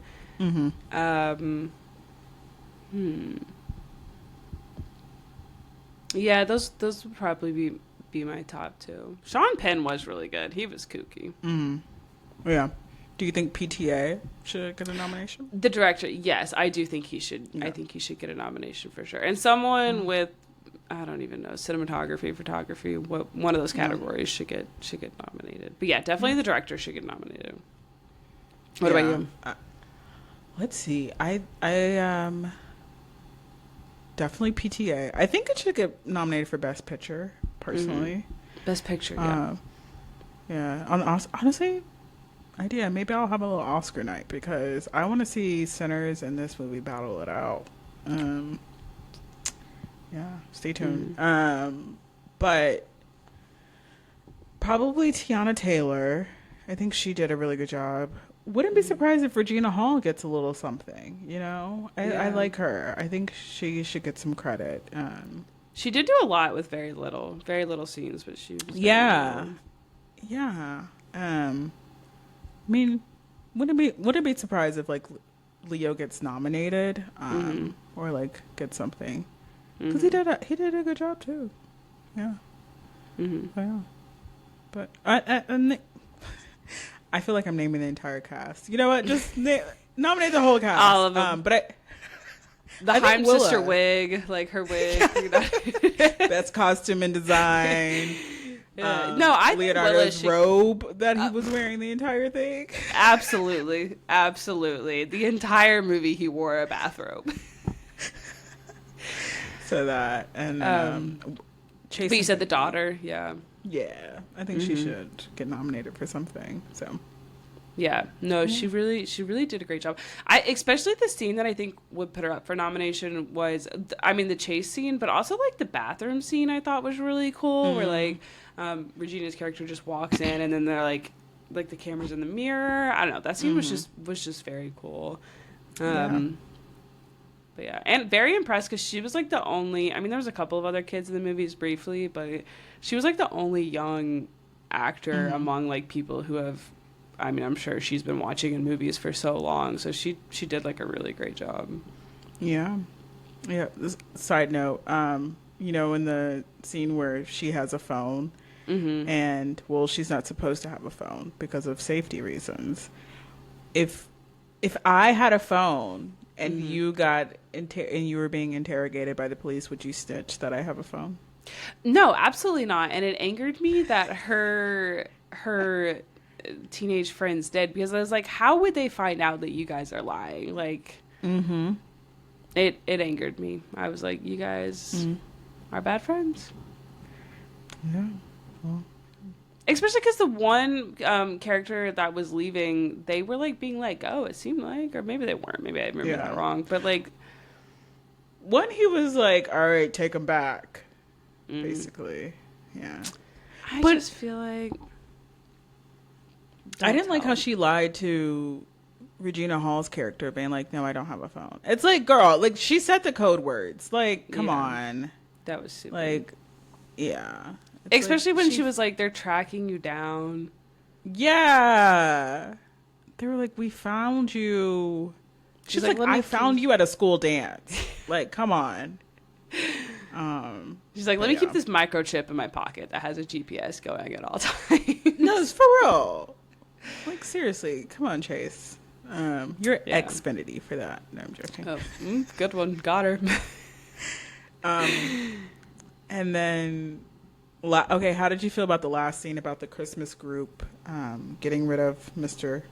S2: Yeah, those would probably be my top two. Sean Penn was really good. He was kooky.
S1: Yeah. Do you think PTA should get a nomination?
S2: The director, yes, I do think he should. Yeah. I think he should get a nomination for sure. And someone with, I don't even know, cinematography, photography, one of those categories should get nominated. But yeah, definitely the director should get nominated. What about you?
S1: Let's see. I definitely PTA. I think it should get nominated for Best Picture, personally.
S2: Best Picture, yeah.
S1: Honestly, maybe I'll have a little Oscar night because I want to see Sinners and this movie battle it out. Stay tuned. But probably Tiana Taylor. I think she did a really good job. Wouldn't be surprised if Regina Hall gets a little something, you know? I like her. I think she should get some credit.
S2: She did do a lot with very little scenes, but she was
S1: Yeah. I mean, wouldn't be surprised if like Leo gets nominated or like gets something. Because he did a good job too. Yeah. Yeah. But I feel like I'm naming the entire cast. You know what? Just nominate the whole cast.
S2: All of them.
S1: But
S2: the Heim sister wig, like her wig. You know?
S1: Best costume and design.
S2: I
S1: Leonardo's robe that he was wearing the entire thing.
S2: Absolutely. The entire movie he wore a bathrobe.
S1: So that and Chase.
S2: But you said the daughter, yeah.
S1: Yeah, I think she should get nominated for something. So,
S2: yeah, no, she really did a great job. Especially the scene that I think would put her up for nomination was, the chase scene, but also like the bathroom scene. I thought was really cool, where like Regina's character just walks in, and then they're like the camera's in the mirror. I don't know. That scene was just very cool. But yeah, and very impressed because she was like the only. There was a couple of other kids in the movies briefly, but she was like the only young actor among like people who have. I'm sure she's been watching in movies for so long, so she did like a really great job. Yeah. Side note, in the scene where she has a phone, and she's not supposed to have a phone because of safety reasons. If I had a phone and you got and you were being interrogated by the police, would you snitch that I have a phone? No, absolutely not. And it angered me that her teenage friends did, because I was like, how would they find out that you guys are lying? Like, it angered me. I was like, you guys are bad friends.
S1: Yeah. Well.
S2: Especially because the one character that was leaving, they were like being like, oh, it seemed like, or maybe they weren't. Maybe I remember that wrong. But like,
S1: when he was like, all right, take him back, basically. Yeah.
S2: I just feel like.
S1: I didn't like how she lied to Regina Hall's character, being like, no, I don't have a phone. It's like, girl, like, she said the code words. Like, come on.
S2: That was super.
S1: Like, yeah.
S2: Especially like, when she was like, they're tracking you down.
S1: Yeah. They were like, we found you. She's like, I found you at a school dance. Like, come on.
S2: She's like, let me keep this microchip in my pocket that has a GPS going at all times.
S1: No, it's for real. Like, seriously, come on, Chase. You're Xfinity for that. No, I'm joking.
S2: Oh, good one. Got her.
S1: And then, okay, how did you feel about the last scene about the Christmas group getting rid of Mr.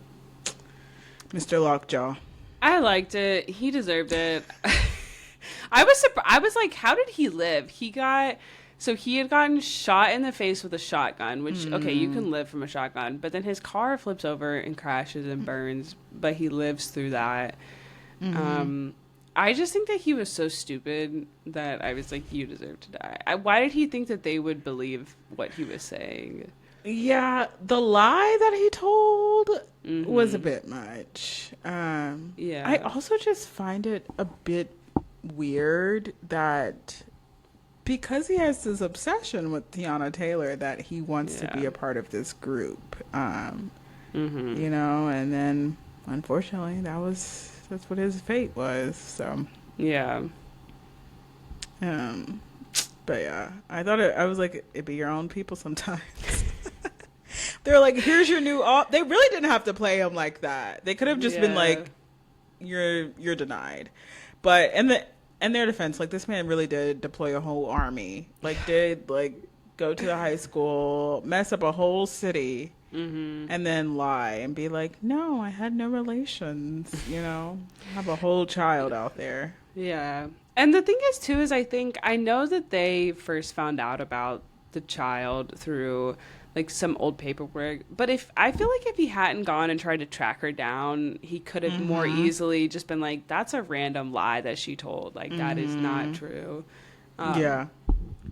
S1: Lockjaw?
S2: I liked it. He deserved it. I was like, how did he live? He got So he had gotten shot in the face with a shotgun, which, okay, you can live from a shotgun, but then his car flips over and crashes and burns, but he lives through that. I just think that he was so stupid that I was like, you deserve to die. Why did he think that they would believe what he was saying?
S1: Yeah, the lie that he told was a bit much.
S2: Yeah.
S1: I also just find it a bit weird that because he has this obsession with Tiana Taylor that he wants to be a part of this group. You know, and then unfortunately that's what his fate was. So
S2: yeah.
S1: But yeah, I was like, it'd be your own people sometimes. They're like, here's your new they really didn't have to play him like that. They could have just been like, you're denied. But in their defense, like, this man really did deploy a whole army. Like, go to the high school, mess up a whole city, and then lie and be like, no, I had no relations, you know? Have a whole child out there.
S2: Yeah. And the thing is, too, is I know that they first found out about the child through, like, some old paperwork. But I feel like if he hadn't gone and tried to track her down, he could have more easily just been like, that's a random lie that she told. Like, that is not true.
S1: Yeah.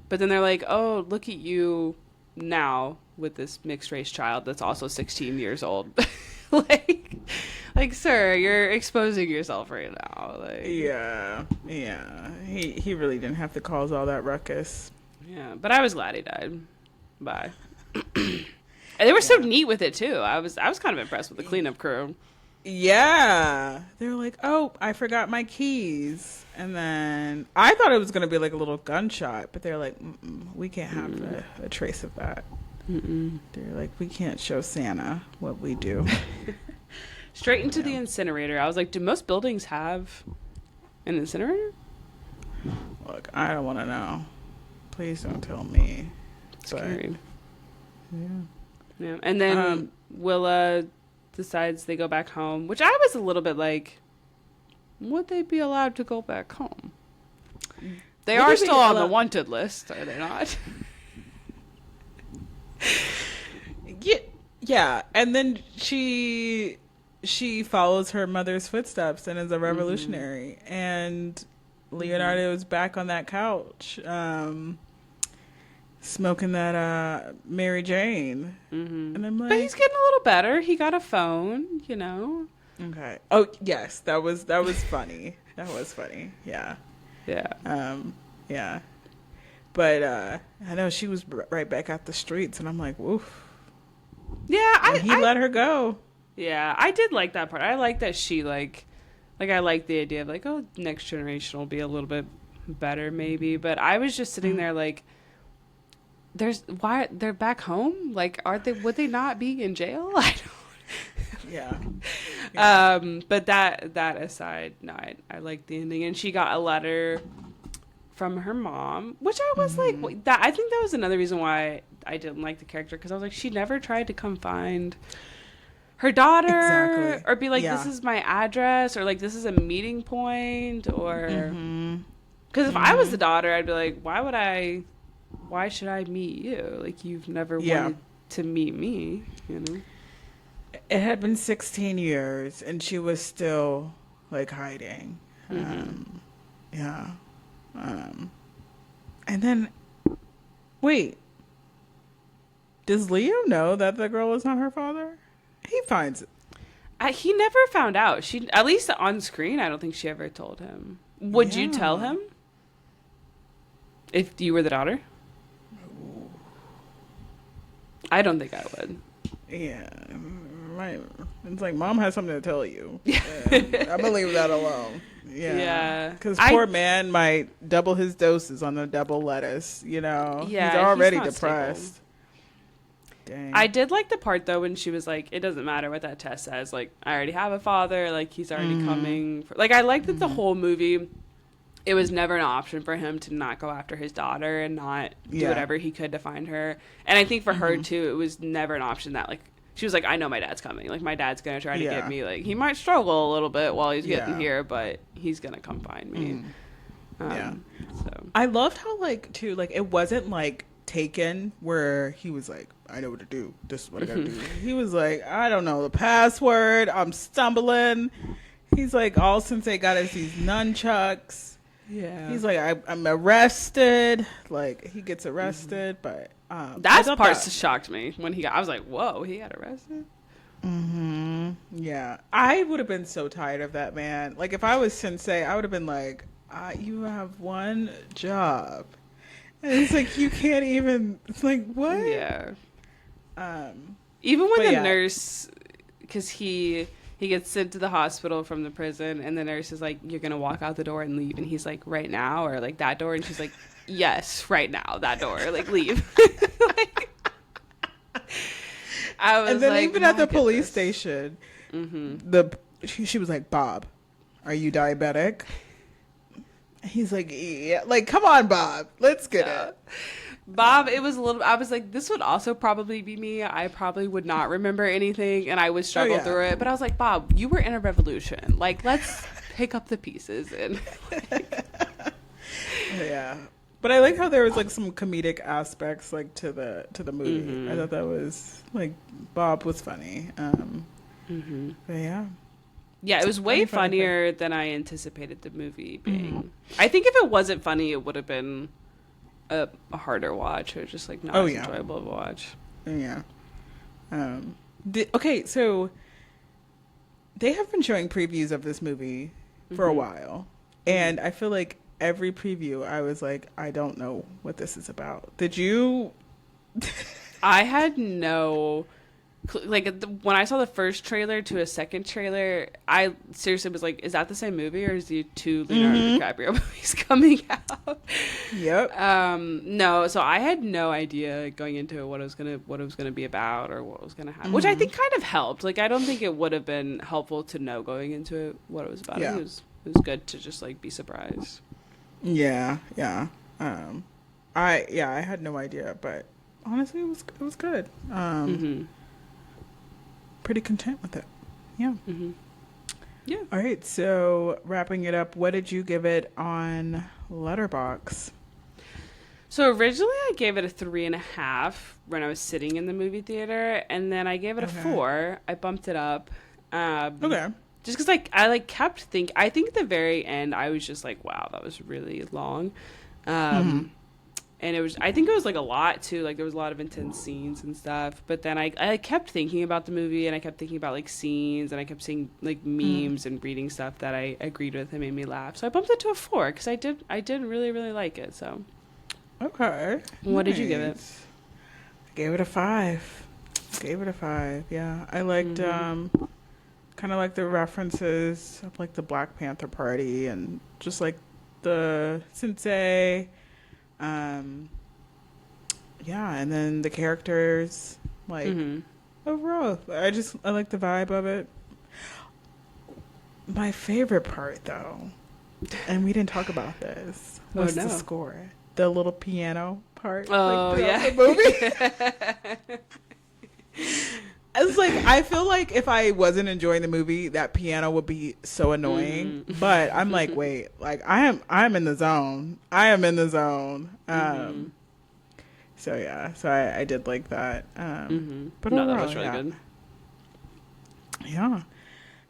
S2: But then they're like, oh, look at you now with this mixed race child that's also 16 years old. like, sir, you're exposing yourself right now. Like,
S1: yeah. He really didn't have to cause all that ruckus.
S2: Yeah, but I was glad he died. Bye. And they were so neat with it too. I was kind of impressed with the cleanup crew.
S1: Yeah, they were like, "Oh, I forgot my keys," and then I thought it was gonna be like a little gunshot, but they're like, "We can't have a trace of that." They're like, "We can't show Santa what we do."
S2: Straight into the incinerator. I was like, "Do most buildings have an incinerator?"
S1: Look, I don't want to know. Please don't tell me.
S2: Scary.
S1: Yeah.
S2: Yeah, and then Willa decides they go back home, which I was a little bit like, would they be allowed to go back home? They are still on the wanted list, are they not?
S1: Yeah, and then she follows her mother's footsteps and is a revolutionary. And Leonardo is back on that couch, smoking that Mary Jane. And I'm like,
S2: but he's getting a little better. He got a phone, you know.
S1: Okay. Oh yes, that was funny. That was funny. Yeah.
S2: Yeah.
S1: Yeah. But I know she was right back out the streets, and I'm like, woof.
S2: Yeah,
S1: he let her go.
S2: Yeah, I did like that part. I like that she like I like the idea of like, oh, next generation will be a little bit better maybe. But I was just sitting there like, why they're back home? Like, would they not be in jail? I don't.
S1: Yeah.
S2: But that aside, no, I like the ending, and she got a letter from her mom, which I was like, that I think that was another reason why I didn't like the character, because I was like, she never tried to come find her daughter or be like, this is my address, or like, this is a meeting point, or because if I was the daughter, I'd be like, why should I meet you? Like, you've never wanted to meet me, you know?
S1: It had been 16 years, and she was still, like, hiding. Yeah. And then, wait. Does Leo know that the girl is not her father? He finds it.
S2: He never found out. She, at least on screen, I don't think she ever told him. Would you tell him if you were the daughter? I don't think I would.
S1: Yeah. Right. It's like, Mom has something to tell you. I'm going to leave that alone. Yeah. Because poor man might double his doses on the double lettuce, you know?
S2: Yeah,
S1: he's already
S2: he's
S1: depressed.
S2: Stable.
S1: Dang.
S2: I did like the part, though, when she was like, it doesn't matter what that test says. Like, I already have a father. Like, he's already coming. Like, I like that the whole movie, it was never an option for him to not go after his daughter and not do whatever he could to find her. And I think for her, too, it was never an option that, like, she was like, I know my dad's coming. Like, my dad's going to try to get me. Like, he might struggle a little bit while he's getting here, but he's going to come find me. So
S1: I loved how like too like it wasn't like Taken where he was like, I know what to do. This is what I gotta do. He was like, I don't know the password. I'm stumbling. He's like, all Sensei got is these nunchucks.
S2: Yeah.
S1: He's like, I'm arrested. Like he gets arrested, but
S2: that part shocked me when he got. I was like, whoa, he got arrested.
S1: Yeah, I would have been so tired of that man. Like if I was Sensei, I would have been like, you have one job, and it's like you can't even. It's like what?
S2: Yeah. Even when the nurse, because he gets sent to the hospital from the prison, and the nurse is like, "You're gonna walk out the door and leave," and he's like, "Right now," or like that door, and she's like, "Yes, right now, that door, like leave." Like, I was
S1: and then
S2: like,
S1: even at the police station, she was like, "Bob, are you diabetic?" He's like, "Yeah." Like, come on, Bob, let's get it.
S2: Bob, it was a little. I was like, this would also probably be me. I probably would not remember anything, and I would struggle through it. But I was like, Bob, you were in a revolution. Like, let's pick up the pieces and.
S1: Yeah, but I like how there was like some comedic aspects like to the movie. I thought that was like Bob was funny. But yeah.
S2: Yeah, it was way funnier than I anticipated the movie being. I think if it wasn't funny, it would have been a harder watch or just like not as enjoyable of a watch.
S1: Yeah. Okay, so they have been showing previews of this movie for a while, and I feel like every preview I was like, I don't know what this is about. Did you?
S2: I had no. Like when I saw the first trailer to a second trailer, I seriously was like, "Is that the same movie, or is the two Leonardo DiCaprio movies coming out?"
S1: Yep.
S2: No, so I had no idea going into it what it was gonna be about or what was gonna happen, which I think kind of helped. Like I don't think it would have been helpful to know going into it what it was about.
S1: Yeah.
S2: It was good to just like be surprised.
S1: Yeah. I had no idea, but honestly, it was good. Pretty content with it. Yeah.
S2: Yeah.
S1: All right. So wrapping it up, what did you give it on Letterboxd?
S2: So originally I gave it a 3.5 when I was sitting in the movie theater, and then I gave it a 4. I bumped it up.
S1: Okay.
S2: Just because I kept thinking. I think at the very end I was just like, wow, that was really long. And it was, I think it was like a lot too. Like there was a lot of intense scenes and stuff. But then I kept thinking about the movie, and I kept thinking about like scenes, and I kept seeing like memes and reading stuff that I agreed with and made me laugh. So I bumped it to a 4 because I did really, really like it. So.
S1: Okay.
S2: What did you give it?
S1: I gave it a 5. Yeah. I liked kind of like the references of like the Black Panther Party and just like the sensei. Yeah, and then the characters, like overall, I like the vibe of it. My favorite part, though, and we didn't talk about this, was the score, the little piano part.
S2: Oh,
S1: like, the movie. It's like I feel like if I wasn't enjoying the movie, that piano would be so annoying. But I'm like, wait, like I'm in the zone. So yeah, so I did like that. But
S2: no,
S1: overall,
S2: that was really good.
S1: Yeah.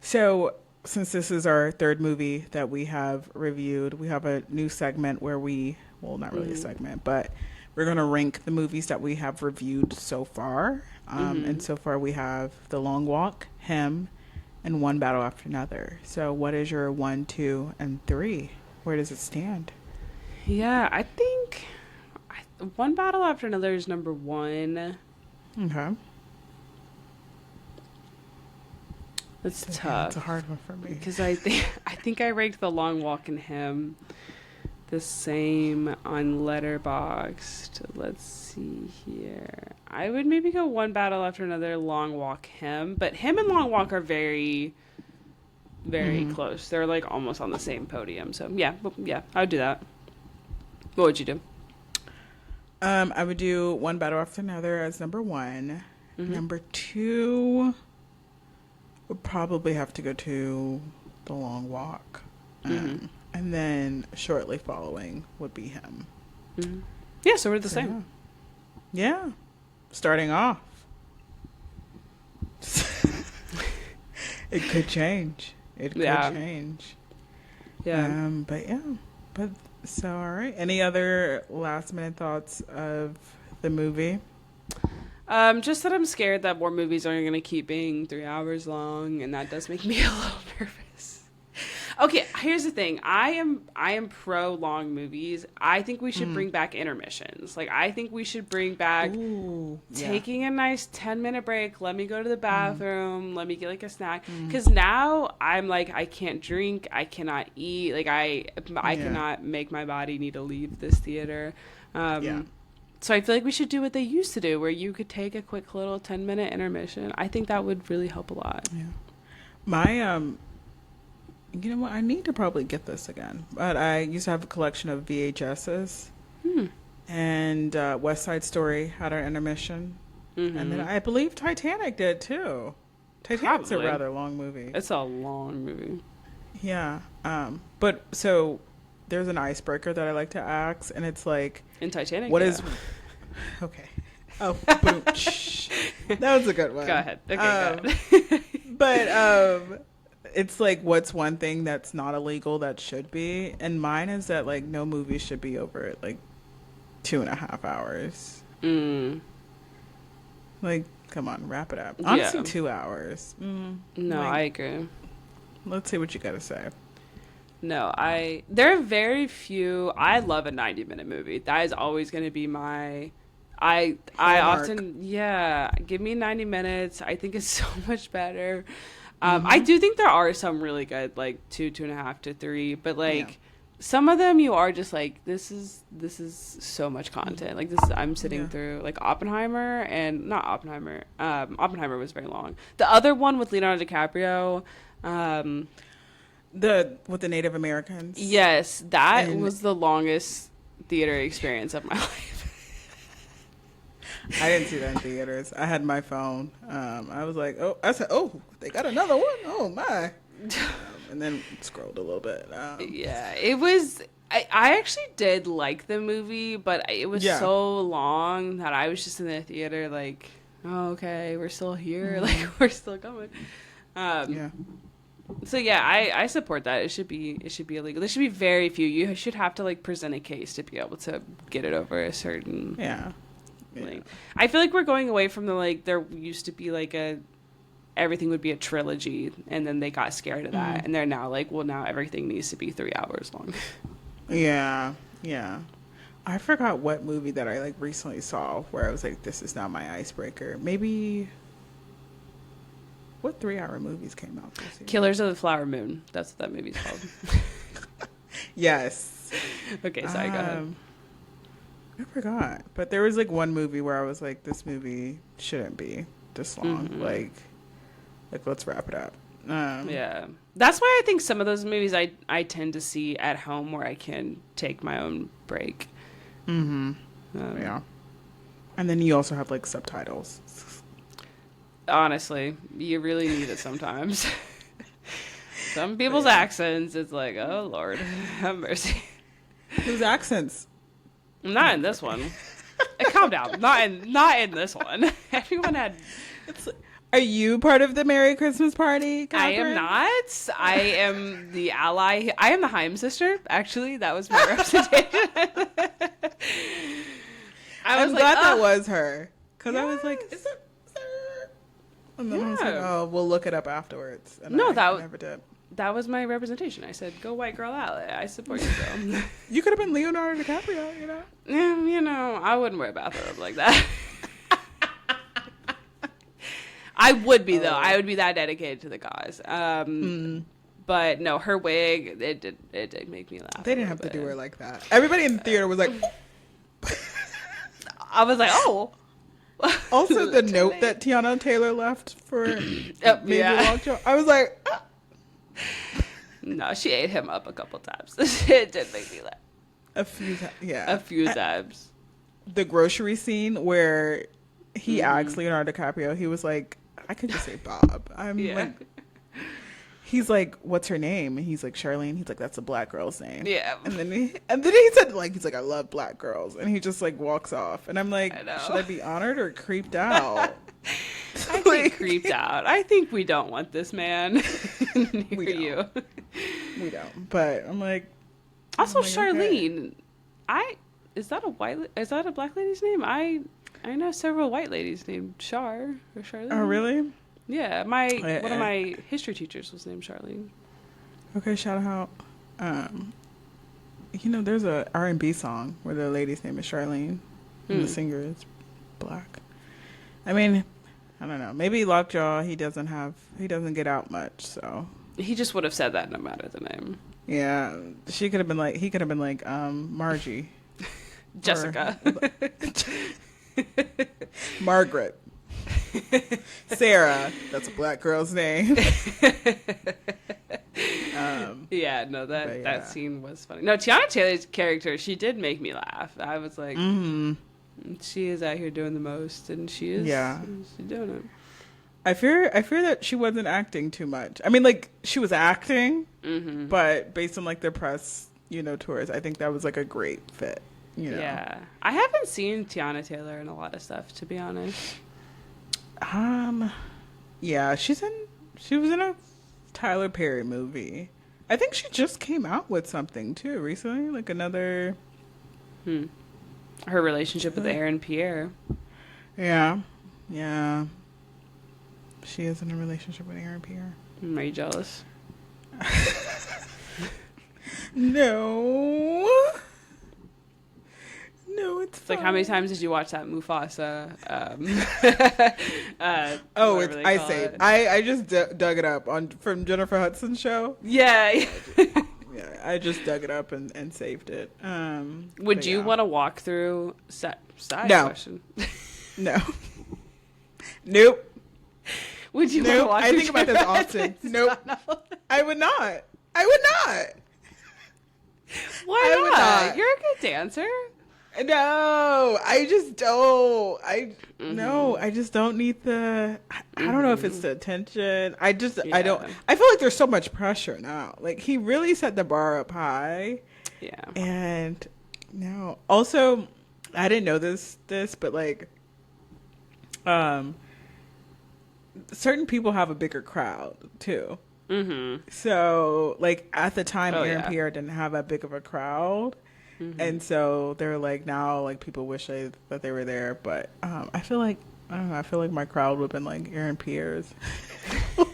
S1: So since this is our third movie that we have reviewed, we have a new segment where not really a segment, but we're going to rank the movies that we have reviewed so far. And so far we have The Long Walk, Him, and One Battle After Another. So what is your 1, 2, and 3? Where does it stand?
S2: Yeah, I think One Battle After Another is number 1.
S1: Okay.
S2: That's tough.
S1: It's a hard one for me.
S2: Because I think I ranked The Long Walk and Him the same on Letterboxd. Let's see here. I would maybe go One Battle After Another, Long Walk, Him. But Him and Long Walk are very, very close. They're like almost on the same podium. So yeah, I would do that. What would you do?
S1: I would do One Battle After Another as number 1. Number 2 would probably have to go to The Long Walk. And then shortly following would be him.
S2: Mm-hmm. Yeah, so we're the same.
S1: Yeah. Starting off. It could change. It could change.
S2: Yeah.
S1: But yeah. But so, all right. Any other last minute thoughts of the movie?
S2: Just that I'm scared that more movies are going to keep being 3 hours long, and that does make me a little nervous. Okay, here's the thing. I am pro long movies. I think we should bring back intermissions. Like, I think we should bring back taking a nice 10-minute break. Let me go to the bathroom. Let me get like a snack. Because now I'm like, I can't drink. I cannot eat. Like, I cannot make my body need to leave this theater. So I feel like we should do what they used to do, where you could take a quick little 10-minute intermission. I think that would really help a lot.
S1: Yeah. My you know what? I need to probably get this again. But I used to have a collection of VHSs. And West Side Story had an intermission. Mm-hmm. And then I believe Titanic did too. Titanic's a rather long movie.
S2: It's a long movie.
S1: Yeah. But so there's an icebreaker that I like to ask, and it's like,
S2: in Titanic,
S1: what is... Okay. Oh, boom. That was a good one.
S2: Go ahead. Okay, go ahead.
S1: But it's like, what's one thing that's not illegal that should be? And mine is that, like, no movie should be over, like, 2.5 hours. Like, come on, wrap it up. Honestly, 2 hours.
S2: No,
S1: like,
S2: I agree.
S1: Let's see what you got to say.
S2: No, there are very few. I love a 90-minute movie. That is always going to be my... I often, give me 90 minutes. I think it's so much better. I do think there are some really good, like 2.5 to 3, but like some of them you are just like, this is so much content. Like I'm sitting through like Oppenheimer and not Oppenheimer. Oppenheimer was very long. The other one with Leonardo DiCaprio,
S1: with the Native Americans.
S2: Yes, that was the longest theater experience of my life.
S1: I didn't see that in theaters. I had my phone. I was like, I said, they got another one? Oh, my. And then scrolled a little bit.
S2: It was... I actually did like the movie, but it was so long that I was just in the theater like, oh, okay, we're still here. Like, we're still going. So, I support that. It should be illegal. There should be very few. You should have to, like, present a case to be able to get it over a certain...
S1: Yeah.
S2: Like, I feel like we're going away from the, like, there used to be like everything would be a trilogy, and then they got scared of that, and they're now like, well, now everything needs to be 3 hours long.
S1: Yeah. I forgot what movie that I like recently saw where I was like, this is not my icebreaker. Maybe what 3-hour movies came out this year?
S2: Killers of the Flower Moon. That's what that movie's called.
S1: Yes.
S2: Okay, sorry, go ahead.
S1: I forgot, but there was like one movie where I was like, this movie shouldn't be this long. Like let's wrap it up.
S2: That's why I think some of those movies I tend to see at home where I can take my own break.
S1: And then you also have like subtitles.
S2: Honestly, you really need it sometimes. Some people's accents, it's like, oh Lord, have mercy.
S1: Whose accents?
S2: Not in this one. Calm down. Not in this one. Everyone had.
S1: Are you part of the Merry Christmas party, Catherine?
S2: I am not. I am the ally. I am the Haim sister. Actually, that was my representation.
S1: I'm glad that was her, because I was like, is it? And then I was like, oh, we'll look it up afterwards. And I never did.
S2: That was my representation. I said, go white girl ally. I support you, girl.
S1: You could have been Leonardo DiCaprio, you know?
S2: Yeah, I wouldn't wear a bathrobe like that. I would be, though. I would be that dedicated to the cause. But no, her wig, it did make me laugh.
S1: They didn't have to do her like that. Everybody in the theater was like...
S2: I was like, oh...
S1: Also, the note that Tiana Taylor left for maybe Long Joe, I was like...
S2: No, she ate him up a couple times. It did make me laugh.
S1: A few times. The grocery scene where he asked Leonardo DiCaprio, he was like, I could just say Bob. he's like, "What's her name?" And he's like, "Charlene." He's like, "That's a black girl's name."
S2: Yeah.
S1: And then he said like, he's like, "I love black girls," and he just like walks off. And I'm like,
S2: I know.
S1: should I be honored or creeped out?
S2: I think creeped out. I think we don't want this man near you.
S1: We don't. But I'm like,
S2: Also,
S1: I'm like,
S2: Charlene.
S1: okay.
S2: Is that a black lady's name? I know several white ladies named Char or Charlene.
S1: Oh, really?
S2: Yeah, one of my history teachers was named Charlene.
S1: Okay, shout out. There's a R&B song where the lady's name is Charlene, and the singer is black. I mean, I don't know. Maybe Lockjaw, he doesn't get out much, so.
S2: He just would have said that no matter the name.
S1: Yeah, he could have been like Margie.
S2: Jessica.
S1: Margaret. Sarah. That's a black girl's name.
S2: That scene was funny. No, Tiana Taylor's character, she did make me laugh. I was like, she is out here doing the most, and she is.
S1: Yeah,
S2: she's doing it.
S1: I fear that she wasn't acting too much. I mean, like, she was acting, but based on like the press, tours, I think that was like a great fit.
S2: Yeah, I haven't seen Tiana Taylor in a lot of stuff, to be honest.
S1: Yeah, she was in a Tyler Perry movie. I think she just came out with something too recently, like another.
S2: Her relationship with Aaron Pierre.
S1: Yeah. She is in a relationship with Aaron Pierre.
S2: Are you jealous?
S1: No. No, it's
S2: like, how many times did you watch that Mufasa?
S1: I saved. I just dug it up from Jennifer Hudson's show.
S2: Yeah.
S1: Yeah, I just dug it up and saved it.
S2: Would you want to walk through? Side question.
S1: No. Nope.
S2: Would you want to walk
S1: I
S2: through?
S1: think about this often. Nope. I would not.
S2: Why
S1: I would not.
S2: You're a good dancer.
S1: No, I just don't. I just don't need the. I don't know if it's the attention. I don't. I feel like there's so much pressure now. Like, he really set the bar up high.
S2: Yeah.
S1: And no. Also, I didn't know this, but like, certain people have a bigger crowd too. So, like, at the time, Aaron Pierre didn't have that big of a crowd. And so they're like, now, like, people wish that they were there, but I feel like my crowd would have been like Aaron Pierre's.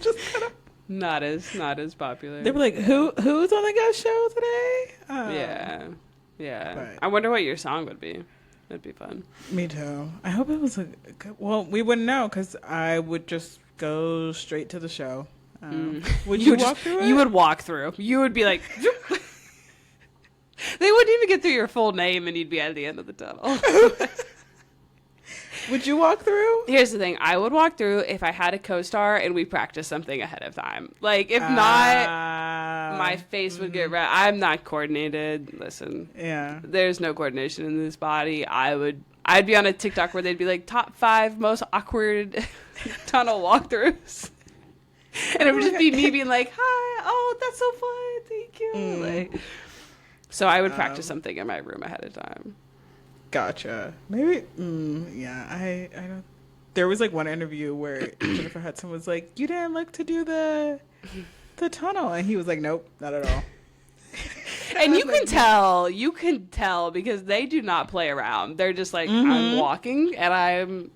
S1: Just kind of
S2: not as popular.
S1: They were like, who's on the guest show today?
S2: Yeah.
S1: But
S2: I wonder what your song would be. That'd be fun.
S1: Me too. I hope it was well, we wouldn't know because I would just go straight to the show. Would you walk through it?
S2: You would walk through. You would be like. They wouldn't even get through your full name, and you'd be at the end of the tunnel.
S1: Would you walk through?
S2: Here's the thing. I would walk through if I had a co-star and we practiced something ahead of time. Like, if not, my face would get red. I'm not coordinated. Listen.
S1: Yeah.
S2: There's no coordination in this body. I'd be on a TikTok where they'd be like, top 5 most awkward tunnel walkthroughs. And it would just be me being like, hi, oh, that's so fun. Thank you. Like, so I would practice something in my room ahead of time.
S1: Gotcha. Maybe. Yeah. I don't. There was like one interview where Jennifer Hudson was like, "You didn't look to do the tunnel," and he was like, "Nope, not at all."
S2: And you can tell because they do not play around. They're just like, I'm walking and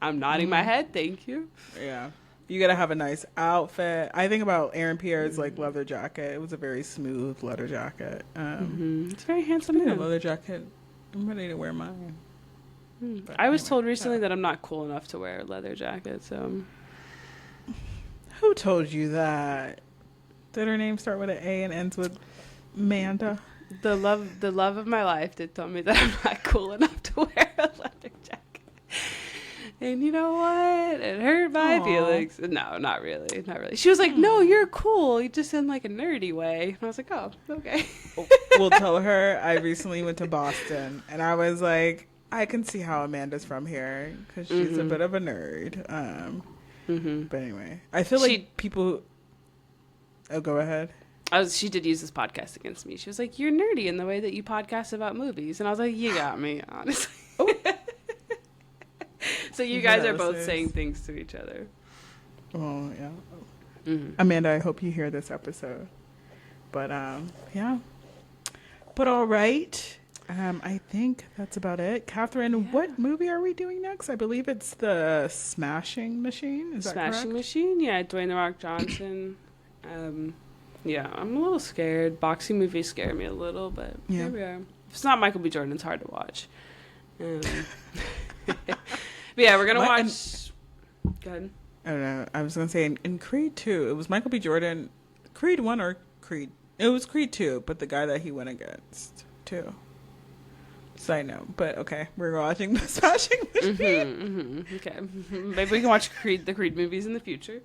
S2: I'm nodding my head. Thank you.
S1: Yeah. You gotta have a nice outfit. I think about Aaron Pierre's like leather jacket. It was a very smooth leather jacket.
S2: It's very handsome.
S1: A leather jacket. I'm ready to wear mine.
S2: I was told recently that I'm not cool enough to wear a leather jacket. So,
S1: who told you that? Did her name start with an A and ends with Manda?
S2: The love of my life did tell me that I'm not cool enough to wear a leather jacket. And you know what? It hurt my feelings. No, not really. Not really. She was like, no, you're cool. You just in like a nerdy way. And I was like, oh, okay.
S1: We'll tell her I recently went to Boston. And I was like, I can see how Amanda's from here. Because she's a bit of a nerd. But anyway. I feel like people... Oh, go ahead.
S2: She did use this podcast against me. She was like, "You're nerdy in the way that you podcast about movies," and I was like, "You got me, honestly." Oh. So you guys are both saying things to each other.
S1: Oh yeah. Mm-hmm. Amanda, I hope you hear this episode. But yeah. But all right. I think that's about it. Catherine, what movie are we doing next? I believe it's the Smashing Machine. Is that correct?
S2: Smashing Machine? Yeah, Dwayne "The Rock" Johnson. Yeah, I'm a little scared. Boxing movies scare me a little, but here we are. If it's not Michael B. Jordan, it's hard to watch. But yeah, we're going to watch... Go ahead.
S1: I don't know. I was going to say, in Creed 2, it was Michael B. Jordan. Creed 1 or Creed... It was Creed 2, but the guy that he went against, too. Side note. But, okay, we're watching the Smashing Machine.
S2: Okay. Maybe we can watch the Creed movies in the future.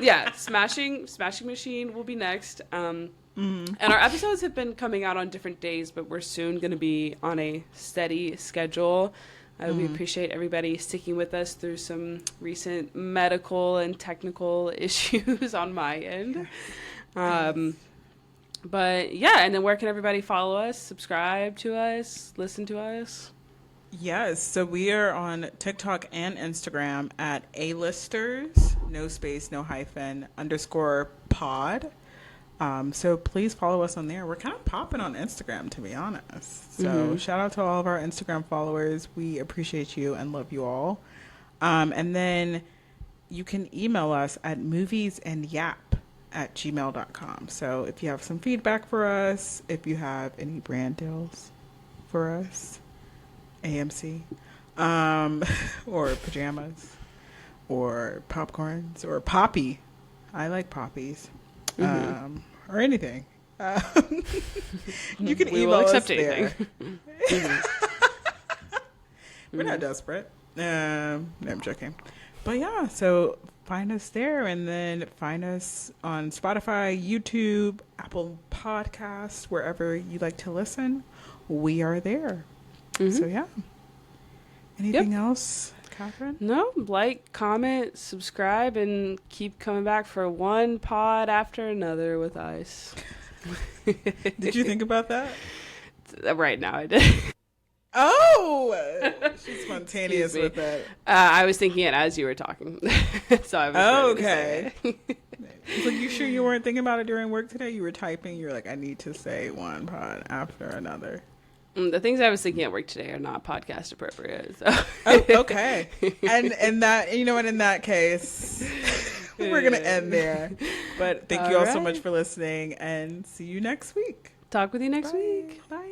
S2: Yeah, Smashing Machine will be next. And our episodes have been coming out on different days, but we're soon going to be on a steady schedule. We appreciate everybody sticking with us through some recent medical and technical issues on my end. But yeah, and then where can everybody follow us, subscribe to us, listen to us?
S1: Yes, so we are on TikTok and Instagram at A-listers, no space, no hyphen, _pod. So please follow us on there. We're kind of popping on Instagram, to be honest. So shout out to all of our Instagram followers. We appreciate you and love you all. And then you can email us at moviesandyap@gmail.com. So if you have some feedback for us, if you have any brand deals for us, AMC, or pajamas, or popcorns, or poppy. I like poppies. Or anything. You can email us there. We're not desperate. No, I'm joking. But yeah, so find us there, and then find us on Spotify, YouTube, Apple Podcasts, wherever you like to listen. We are there. So yeah. Anything else, Catherine?
S2: No, like, comment, subscribe, and keep coming back for one pod after another with Ice.
S1: Did you think about that?
S2: Right now I did.
S1: Oh! She's spontaneous with that.
S2: I was thinking it as you were talking. So I was
S1: okay. So you sure you weren't thinking about it during work today? You were typing, you were like, I need to say one pod after another.
S2: The things I was thinking at work today are not podcast appropriate. So.
S1: Oh, okay. And that, you know what, in that case, we're going to end there. But thank you all so much for listening, and see you next week.
S2: Talk with you next
S1: Bye.
S2: week.
S1: Bye.